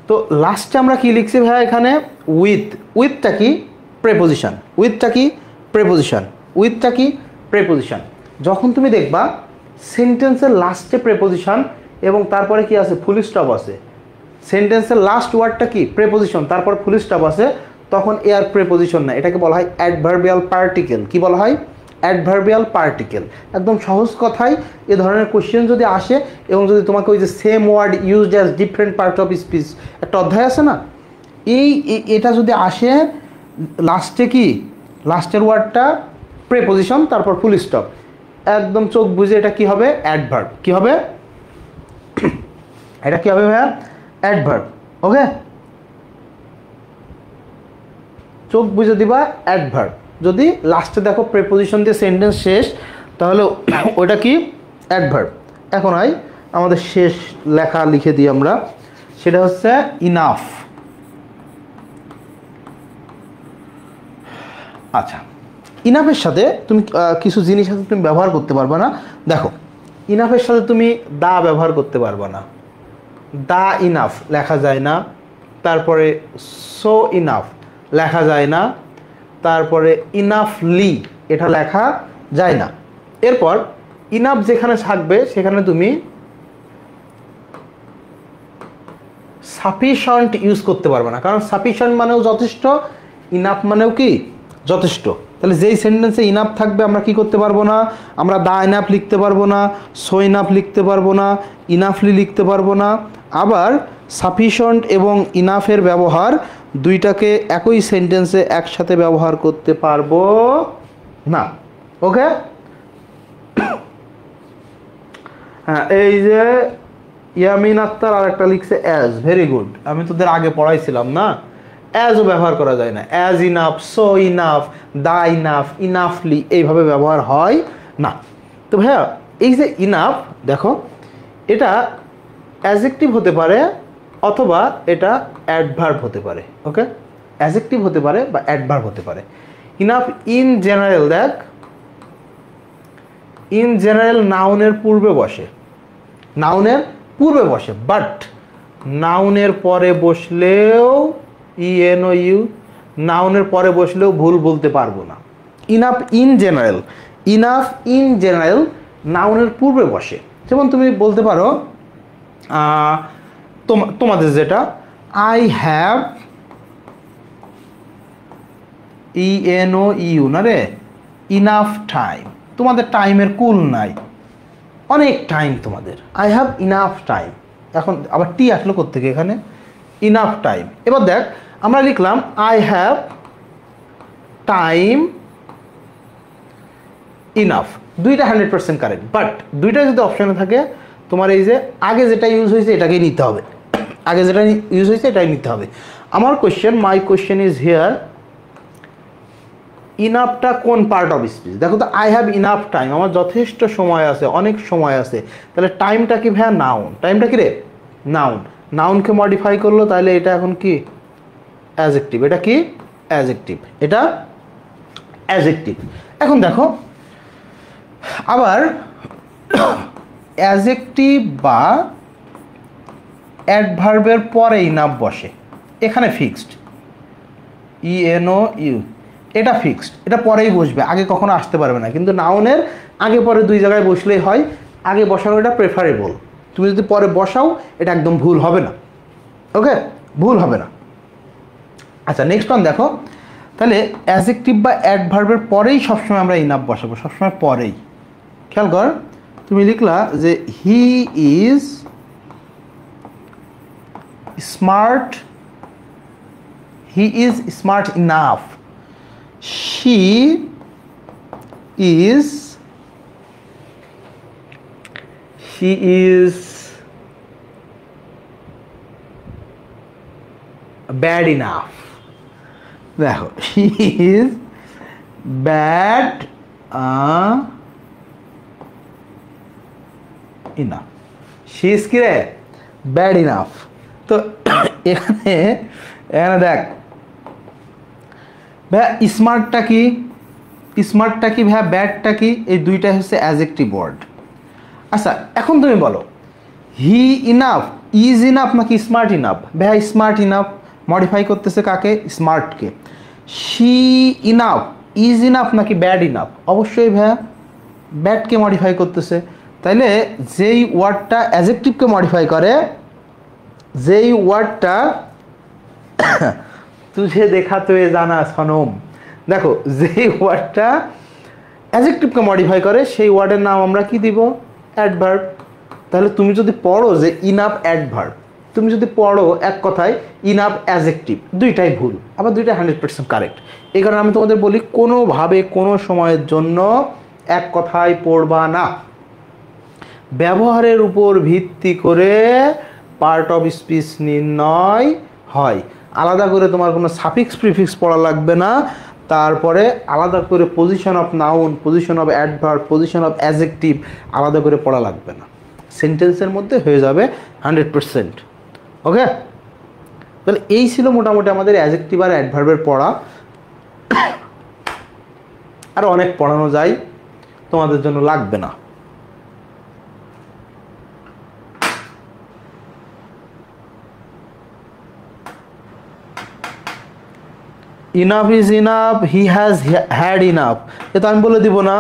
তো লাস্টে আমরা কি লিখছি ভাইয়া এখানে? উইথটা কি? প্রেপোজিশন। যখন তুমি দেখবা সেন্টেন্সের লাস্টে প্রেপোজিশন এবং তারপরে কি আছে? ফুল স্টপ আছে। সেন্টেন্সের লাস্ট ওয়ার্ডটা কি? প্রেপোজিশন, তারপর ফুল স্টপ আছে, তখন এর প্রেপোজিশন না, এটাকে বলা হয় অ্যাডভার্বিয়াল পার্টিকেল। কি বলা হয়? Adverbial particle. একদম সহজ কথায় এ ধরনের কোশ্চেন যদি আসে এবং যদি তোমাকে ওই যে same word used as different part of speech, একটা অধ্যায় আছে না, এটা যদি আসে লাস্টে কি? লাস্টের ওয়ার্ডটা প্রেপোজিশন, তারপর ফুল স্টপ, একদম চোখ বুঝে এটা কি হবে? অ্যাডভার্ব। কি হবে? এটা কি হবে ভাইয়া? অ্যাডভার্ব। ওকে, চোখ বুঝে দিবা অ্যাডভার্ব। যদি লাস্টে দেখো প্রেপোজিশন দিয়ে সেন্টেন্স শেষ, তাহলে ওটা কি? অ্যাডভার্ব। এখন হয় আমাদের শেষ লেখা লিখে দিই আমরা, সেটা হচ্ছে ইনাফ। আচ্ছা, ইনাফের সাথে তুমি কিছু জিনিস আছে তুমি ব্যবহার করতে পারবে না। দেখো ইনাফের সাথে তুমি দা ব্যবহার করতে পারবে না, দা ইনাফ লেখা যায় না। তারপরে সো ইনাফ লেখা যায় না। তারপরে ইনাফলি এটা লেখা যায় না। এরপর ইনাফ যেখানে থাকবে সেখানে তুমি সাফিশিয়েন্ট ইউজ করতে পারবে না, কারণ সাফিশিয়েন্ট মানেও যথেষ্ট, ইনাফ মানেও কি যথেষ্ট। তাহলে যেই সেন্টেন্সে ইনাফ থাকবে আমরা কি করতে পারবো না, আমরা দা ইনাফ লিখতে পারবো না, সো ইনাফ লিখতে পারবো না, ইনাফলি লিখতে পারবো না। আবার সাফিশিয়েন্ট এবং ইনাফের ব্যবহার দুইটাকে একই সেন্টেন্সে একসাথে ব্যবহার করতে পারবো না। ওকে, হ্যাঁ, এই যে ইয়ামিন আক্তার আর একটা লিখছে অ্যাজ, ভেরি গুড। আমি তোদের আগে পড়াইছিলাম না, অ্যাজও ব্যবহার করা যায় না, অ্যাজ ইনাফ, সো ইনাফ, দা ইনাফ, ইনাফলি এইভাবে ব্যবহার হয় না। তো ভাইয়া এই যে ইনাফ দেখো, এটা অ্যাডজেক্টিভ হতে পারে অথবা এটা অ্যাডভার্ব হতে পারে। ওকে, অ্যাডজেক্টিভ হতে পারে বা অ্যাডভার্ব হতে পারে। ইনাফ ইন জেনারেল, দেখ ইন জেনারেল নাউনের পূর্বে বসে, নাউনের পূর্বে বসে, বাট নাউনের পরে বসলেও ইএনও ইউ, নাউনের পরে বসলেও ভুল বলতে পারবো না। Enough in general, enough in general নাউনের পূর্বে বসে। যেমন তুমি বলতে পারো তোমাদের যেটা আই হ্যাভ ইএনও ইউ না রে, ইনাফ টাইম, তোমাদের টাইমের কুল নাই, অনেক টাইম তোমাদের, আই হ্যাভ ইনাফ টাইম। এখন আবার টি আসলো কোত্থেকে এখানে, ইনাফ টাইম। এবার দেখ আমরা লিখলাম আই হ্যাভ টাইম ইনাফ, দুইটা 100% কারেক্ট, বাট দুইটা যদি অপশানে থাকে তোমার এই যে আগে যেটা ইউজ হয়েছে এটাকেই নিতে হবে, আগে যেটা ইউজ হয়েছে এটাই নিতে হবে। আমার question, my question is here, ইনাফটা কোন পার্ট অফ স্পিচ? দেখো তো আই হ্যাভ ইনাফ টাইম, আমার যথেষ্ট সময় আছে, অনেক সময় আছে, তাহলে টাইমটা কি ভাইয়া? নাউন। টাইমটা কি রে? নাউন। নাউনকে মডিফাই করলো, তাহলে এটা এখন কি? অ্যাডজেক্টিভ। এটা কি? অ্যাডজেক্টিভ। এটা অ্যাডজেক্টিভ। এখন দেখো আবার অ্যাডজেক্টিভ বা অ্যাডভার্বের পরে ইনাফ বসে, এখানে ফিক্সড, ইএনও ইউ, এটা ফিক্সড, এটা পরেই বসবে, আগে কখনো আসতে পারবে না। কিন্তু নাউনের আগে পরে দুই জায়গায় বসলেই হয়, আগে বসানো এটা প্রেফারেবল। তুমি যদি পরে বসাও এটা একদম ভুল হবে না। ওকে, ভুল হবে না। আচ্ছা নেক্সট ওয়ান দেখো, তাহলে অ্যাডজেক্টিভ বা অ্যাডভার্বের পরেই সবসময় আমরা ইনাফ বসাবো, সবসময় পরেই। খেয়াল কর, তুমি লিখলা যে he is smart, he is smart enough, she is bad enough. দেখো she is bad enough, she is কি রে? bad enough। তো এখানে দেখ ভাইয়া স্মার্টটা কি, স্মার্টটা কি ভাইয়া, ব্যাডটা কি, এই দুইটা হচ্ছে অ্যাডজেক্টিভ ওয়ার্ড। আচ্ছা এখন তুমি বলো হি ইনাফ, ইজ ইনাফ নাকি স্মার্ট ইনাফ? ভাইয়া স্মার্ট ইনাফ, মডিফাই করতেছে কাকে? স্মার্টকে। শি ইনাফ, ইজ ইনাফ নাকি ব্যাড ইনাফ? অবশ্যই ভাইয়া ব্যাডকে মডিফাই করতেছে। তাইলে যেই ওয়ার্ডটা অ্যাডজেক্টিভকে মডিফাই করে, যেই ওয়ার্ডটা তুঝে দেখা তো এ জানা সনম, দেখো যেই ওয়ার্ডটা অ্যাডজেক্টিভকে মডিফাই করে সেই ওয়ার্ডের নাম আমরা কি দিব? অ্যাডভার্ব। তাহলে তুমি যদি পড়ো যে ইনাফ অ্যাডভার্ব, তুমি যদি পড়ো এক কথায় ইনাফ অ্যাডজেক্টিভ, দুইটাই ভুল, আবার দুইটাই 100% কারেক্ট। এই কারণে আমি তোমাদের বলি কোনোভাবে কোনো সময়ের জন্য এক কথায় পড়বা না, ব্যবহারের উপর ভিত্তি করে পার্ট অফ স্পিচ নির্ণয় হয়। আলাদা করে তোমার কোনো সাফিক্স প্রিফিক্স পড়া লাগবে না, তারপরে আলাদা করে position of noun, position of adverb, position of adjective আলাদা করে পড়া লাগবে না, সেন্টেন্সের মধ্যে হয়ে যাবে 100%। ওকে, তাহলে এই ছিল মোটামুটি আমাদের অ্যাডজেক্টিভ আর অ্যাডভার্বের পড়া। আর অনেক পড়ানো যায়, তোমাদের জন্য লাগবে না। Enough is enough, he has had enough, এ তো আমি বলে দিব না।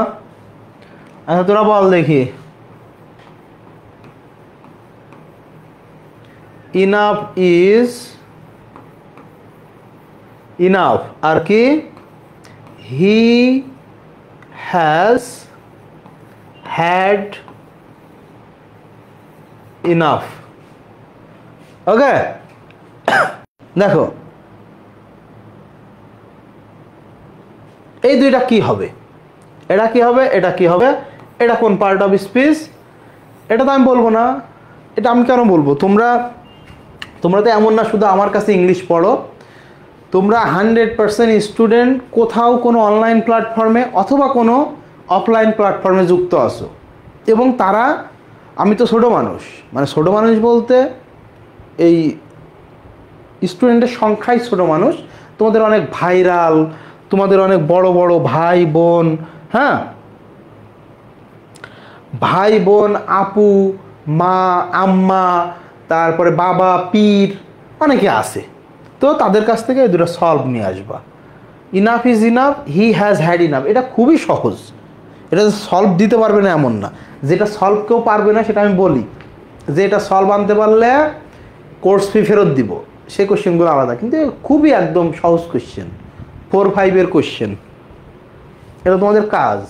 আচ্ছা তোরা বল দেখি, ইনাফ ইজ ইনাফ আর কি, হি হ্যাজ হ্যাড ইনাফ। ওকে, দেখো এই দুইটা কি হবে, এটা কি হবে, এটা কি হবে, এটা কোন পার্ট অফ স্পিচ, এটা তো আমি বলবো না। এটা আমি কেন বলবো, তোমরা তো এমন না শুধু আমার কাছে ইংলিশ পড়ো, তোমরা 100% স্টুডেন্ট কোথাও কোনো অনলাইন প্ল্যাটফর্মে অথবা কোনো অফলাইন প্ল্যাটফর্মে যুক্ত আছো, এবং তারা, আমি তো ছোটো মানুষ, মানে ছোটো মানুষ বলতে এই স্টুডেন্টের সংখ্যাই ছোটো মানুষ, তোমাদের অনেক ভাইরাল, তোমাদের অনেক বড় বড় ভাই বোন, হ্যাঁ ভাই বোন, আপু, মা, আম্মা, তারপরে বাবা, পীর, অনেকে আছে। তো তাদের কাছ থেকে এই দুটো সলভ নিয়ে আসবা। Enough is enough, he has had enough, এটা খুবই সহজ, এটা সলভ দিতে পারবে না এমন না, যেটা সলভ কেউ পারবে না সেটা আমি বলি, যে এটা সলভ আনতে পারলে কোর্স ফি ফেরত দিব, সেই কোশ্চেনগুলো আলাদা, কিন্তু খুবই একদম সহজ কোশ্চেন, 4-5 কোশ্চেন, এটা তোমাদের কাজ।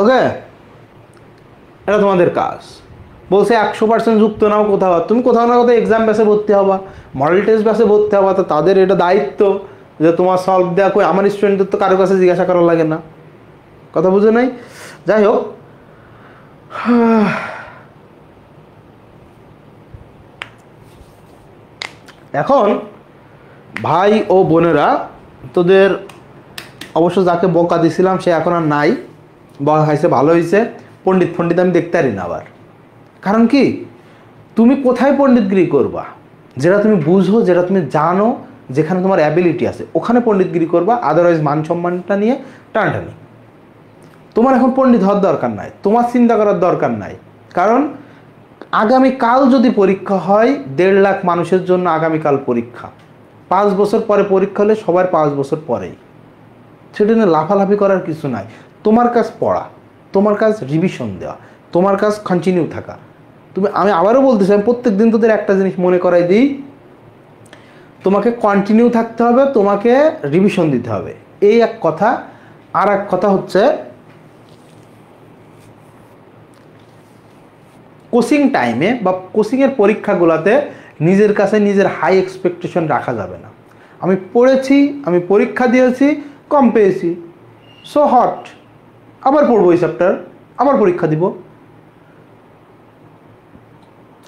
ওকে, এটা তোমাদের কাজ। বলছে 100% যুক্ত নাও কোথাও, তুমি কোথাও না কোথাও এক্সাম বেসে ভর্তি হবা, মডেল টেস্ট বেসে ভর্তি হবা, তো তাদের এটা দায়িত্ব যে তোমার সলভ দেওয়া। কই আমার স্টুডেন্টদের তো কারো কাছে জিজ্ঞাসা করা লাগে না, কথা বুঝে নাই। যাই হোক, এখন ভাই ও বোনেরা, তোদের অবশ্য যাকে বকা দিছিলাম সে এখন আর নাই, বকা খাইছে, ভালো হয়েছে। পণ্ডিত আমি দেখতে পারি না আবার, কারণ কি, তুমি কোথায় পণ্ডিতগিরি করবা, যেটা তুমি বুঝো, যেটা তুমি জানো, যেখানে তোমার অ্যাবিলিটি আছে ওখানে পণ্ডিতগিরি করবা, আদারওয়াইজ মান সম্মানটা নিয়ে টানাটানি। তোমার এখন পণ্ডিত হওয়ার দরকার নাই, তোমার চিন্তা করার দরকার নাই, কারণ আগামীকাল যদি পরীক্ষা হয়, 1.5 লাখ মানুষের জন্য আগামীকাল পরীক্ষা, 5 বছর পরে পরীক্ষা হলে সবার 5 বছর পরেই, সেটা নিয়ে লাফালাফি করার কিছু নাই। তোমার কাজ পড়া, তোমার কাজ রিভিশন দেওয়া, তোমার কাজ কন্টিনিউ থাকা। আমি আবারও বলতেছি, আমি প্রত্যেক দিন তোদের একটা জিনিস মনে করাই দিই, তোমাকে কন্টিনিউ থাকতে হবে, তোমাকে রিভিশন দিতে হবে, এই এক কথা। আর এক কথা হচ্ছে, কোচিং টাইমে বা কোচিংয়ের পরীক্ষাগুলোতে নিজের কাছে নিজের হাই এক্সপেকটেশন রাখা যাবে না। আমি পড়েছি, আমি পরীক্ষা দিয়েছি, কম পেয়েছি, সো হট, আবার পড়বো এই চ্যাপ্টার, আবার পরীক্ষা দিব,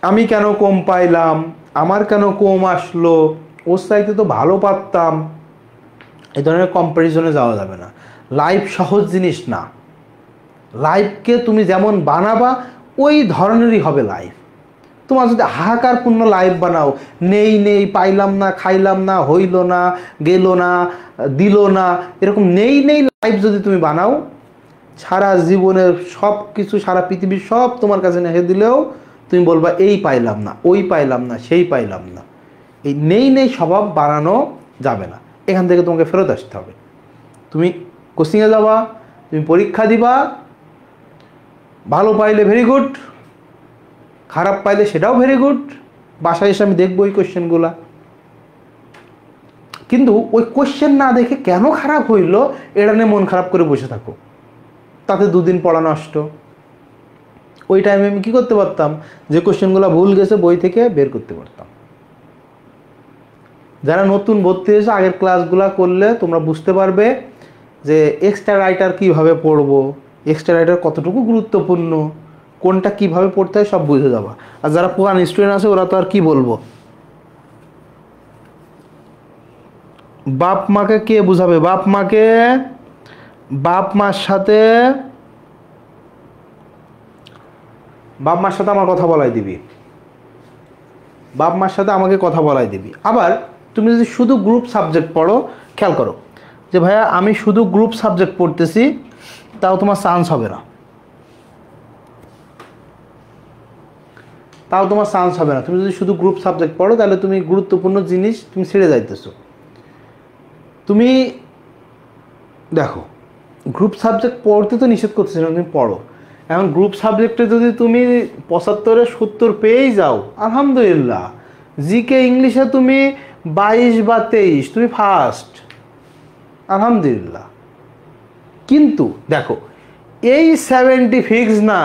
আমি কেন কম পাইলাম, আমার কেন কম আসলো, ওর চাইতে তো ভালো পারতাম, এই ধরনের কম্প্যারিজনে যাওয়া যাবে না। লাইফ সহজ জিনিস না, লাইফকে তুমি যেমন বানাবা ওই ধরনেরই হবে লাইফ। তোমার যদি হাহাকারপূর্ণ লাইফ বানাও, নেই পাইলাম না, খাইলাম না, হইল না, গেল না, দিল না, এরকম নেই লাইফ যদি তুমি বানাও, সারা জীবনের সব কিছু, সারা পৃথিবীর সব তোমার কাছে নিয়ে দিলেও তুমি বলবা এই পাইলাম না, ওই পাইলাম না, সেই পাইলাম না। এই নেই স্বভাব বানানো যাবে না, এখান থেকে তোমাকে ফেরত আসতে হবে। তুমি কোচিংয়ে যাবা, তুমি পরীক্ষা দিবা, ভালো পাইলে ভেরি গুড, খারাপ পাইলে সেটাও ভেরি গুড, বাসায় এসে আমি দেখবো ওই কোশ্চেনগুলা। কিন্তু ওই কোশ্চেন না দেখে কেন খারাপ হইলো এটা নিয়ে মন খারাপ করে বসে থাকো, তাতে 2 দিন পড়া নষ্ট। ওই টাইমে আমি কী করতে পারতাম, যে কোশ্চেনগুলো ভুল গেছে বই থেকে বের করতে পারতাম। যারা নতুন ভর্তি হয়েছে, আগের ক্লাসগুলো করলে তোমরা বুঝতে পারবে যে এক্সট্রা রাইটার কীভাবে পড়বো, এক্সট্রা রাইটার কতটুকু গুরুত্বপূর্ণ, কোনটা কিভাবে পড়তে হয় সব বুঝে যাবা। আর যারা পুরান স্টুডেন্ট আছে ওরা তো আর কি বলবো, বাপ মাকে কে বুঝাবে, বাপ মার সাথে আমার কথা বলাই দিবি, বাপ মার সাথে আমাকে কথা বলাই দিবি। আবার তুমি যদি শুধু গ্রুপ সাবজেক্ট পড়ো, খেয়াল করো যে ভাইয়া আমি শুধু গ্রুপ সাবজেক্ট পড়তেছি, তাও তোমার চান্স হবে না। তাও তোমার চান্স হবে না। তুমি যদি শুধু গ্রুপ সাবজেক্ট পড়ো তাহলে তুমি গুরুত্বপূর্ণ জিনিস তুমি ছেড়ে যাইতেছো। তুমি দেখো, গ্রুপ সাবজেক্ট পড়তে তো নিষেধ করতেছি না, তুমি পড়ো। এখন গ্রুপ সাবজেক্টে যদি তুমি 75-এ 70 পেয়েই যাও, আলহামদুলিল্লাহ। জিকে ইংলিশে তুমি 22 বা 23, তুমি ফার্স্ট, আলহামদুলিল্লাহ। কিন্তু দেখো, এই 70 ফিক্স না,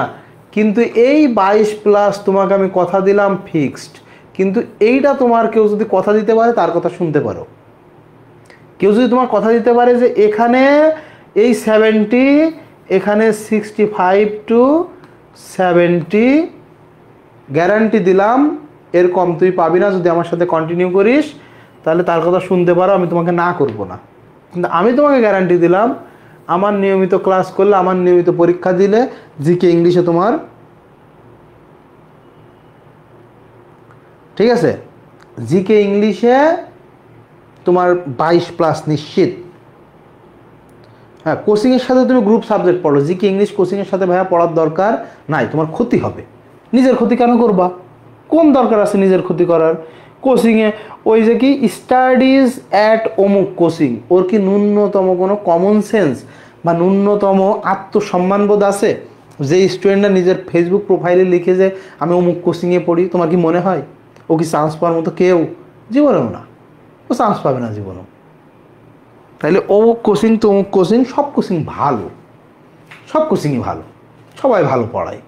কিন্তু এই 22+ তোমাকে আমি কথা দিলাম ফিক্সড। কিন্তু এইটা তোমার কেউ যদি কথা দিতে পারে, তার কথা শুনতে পারো। কেউ যদি তোমার কথা দিতে পারে যে এখানে এই 70, এখানে 65 to 70 গ্যারান্টি দিলাম, এর কম তুই পাবি না যদি আমার সাথে কন্টিনিউ করিস, তাহলে তার কথা শুনতে পারো, আমি তোমাকে না করব না। কিন্তু আমি তোমাকে গ্যারান্টি দিলাম, আমার নিয়মিত ক্লাস করলে, আমার নিয়মিত পরীক্ষা দিলে জিকে ইংলিশে তোমার, ঠিক আছে, জিকে ইংলিশে তোমার 22+ নিশ্চিত। হ্যাঁ, কোচিংয়ের সাথে তুমি গ্রুপ সাবজেক্ট পড়ো, জিকে ইংলিশ কোচিংয়ের সাথে ভাইয়া পড়ার দরকার নাই, তোমার ক্ষতি হবে। নিজের ক্ষতি কেন করবা? কোন দরকার আছে নিজের ক্ষতি করার? কোচিংয়ে ওই যে কি স্টাডিজ অ্যাট অমুক কোচিং, ওর কি ন্যূনতম কোনো কমন সেন্স বা ন্যূনতম আত্মসম্মানবোধ আছে? যে স্টুডেন্টরা নিজের ফেসবুক প্রোফাইলে লিখে যে আমি অমুক কোচিংয়ে পড়ি, তোমার কি মনে হয় ও কি চান্স পাওয়ার মতো? কেউ জীবনেও না, ও চান্স পাবে না জীবনেও। তাইলে অমুক কোচিং তমুক কোচিং, সব কোচিং ভালো, সব কোচিংই ভালো, সবাই ভালো পড়ায়,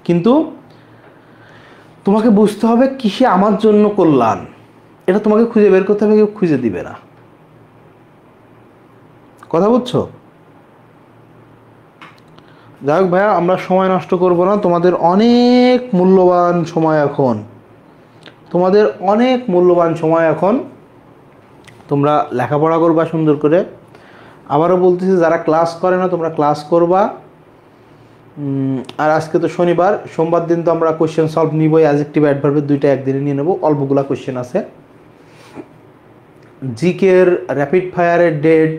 কিন্তু তোমাকে বুঝতে হবে কিসে আমার জন্য কল্যাণ, এটা তোমাকে খুঁজে বের করতে হবে, কেউ খুঁজে দিবে না। কথা বুঝছো? যাই হোক ভাইয়া, আমরা সময় নষ্ট করব না, তোমাদের অনেক মূল্যবান সময় এখন, তোমাদের অনেক মূল্যবান সময় এখন, তোমরা লেখাপড়া করবা সুন্দর করে। আবারও বলতেছি, যারা ক্লাস করে না তোমরা ক্লাস করবা। আর আজকে তো শনিবার, সোমবার দিন তো আমরা কোশ্চেন সলভ নিবই, অ্যাডজেক্টিভ অ্যাডভার্বের দুইটা একদিনে নিয়ে নেবো, অল্পগুলা কোশ্চেন আছে। জিকের র্যাপিড ফায়ারের ডেট,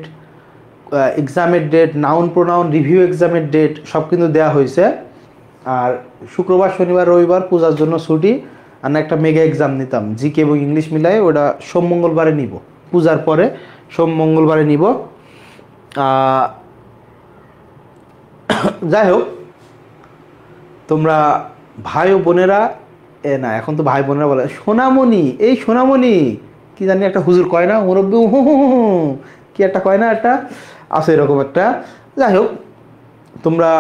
এক্সামের ডেট, নাউন প্রোনাউন রিভিউ এক্সামের ডেট সব কিন্তু দেওয়া হয়েছে। আর শুক্রবার শনিবার রবিবার পূজার জন্য ছুটি, আর একটা মেগা এক্সাম নিতাম জিকে এবং ইংলিশ মিলায়ে, ওটা সোম মঙ্গলবারে নিব, পূজার পরে সোম মঙ্গলবারে নিব। যাই হোক, তোমরা ভাই ও বোনেরা, না এখন তো ভাই বোনেরা বলে সোনামণি, এই সোনামণি কি জানি একটা হুজুর কয় না, মুরব্বী কি একটা কয় না, একটা আছে এরকম একটা। যাই হোক, তোমরা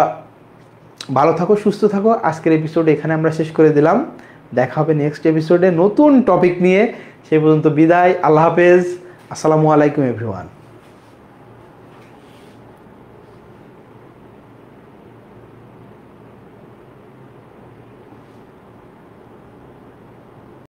ভালো থাকো, সুস্থ থাকো। আজকের এপিসোড এখানে আমরা শেষ করে দিলাম, দেখা হবে নেক্সট এপিসোডে নতুন টপিক নিয়ে। সেই পর্যন্ত বিদায়, আল্লাহ হাফেজ, আসসালামু আলাইকুম এভরিওয়ান।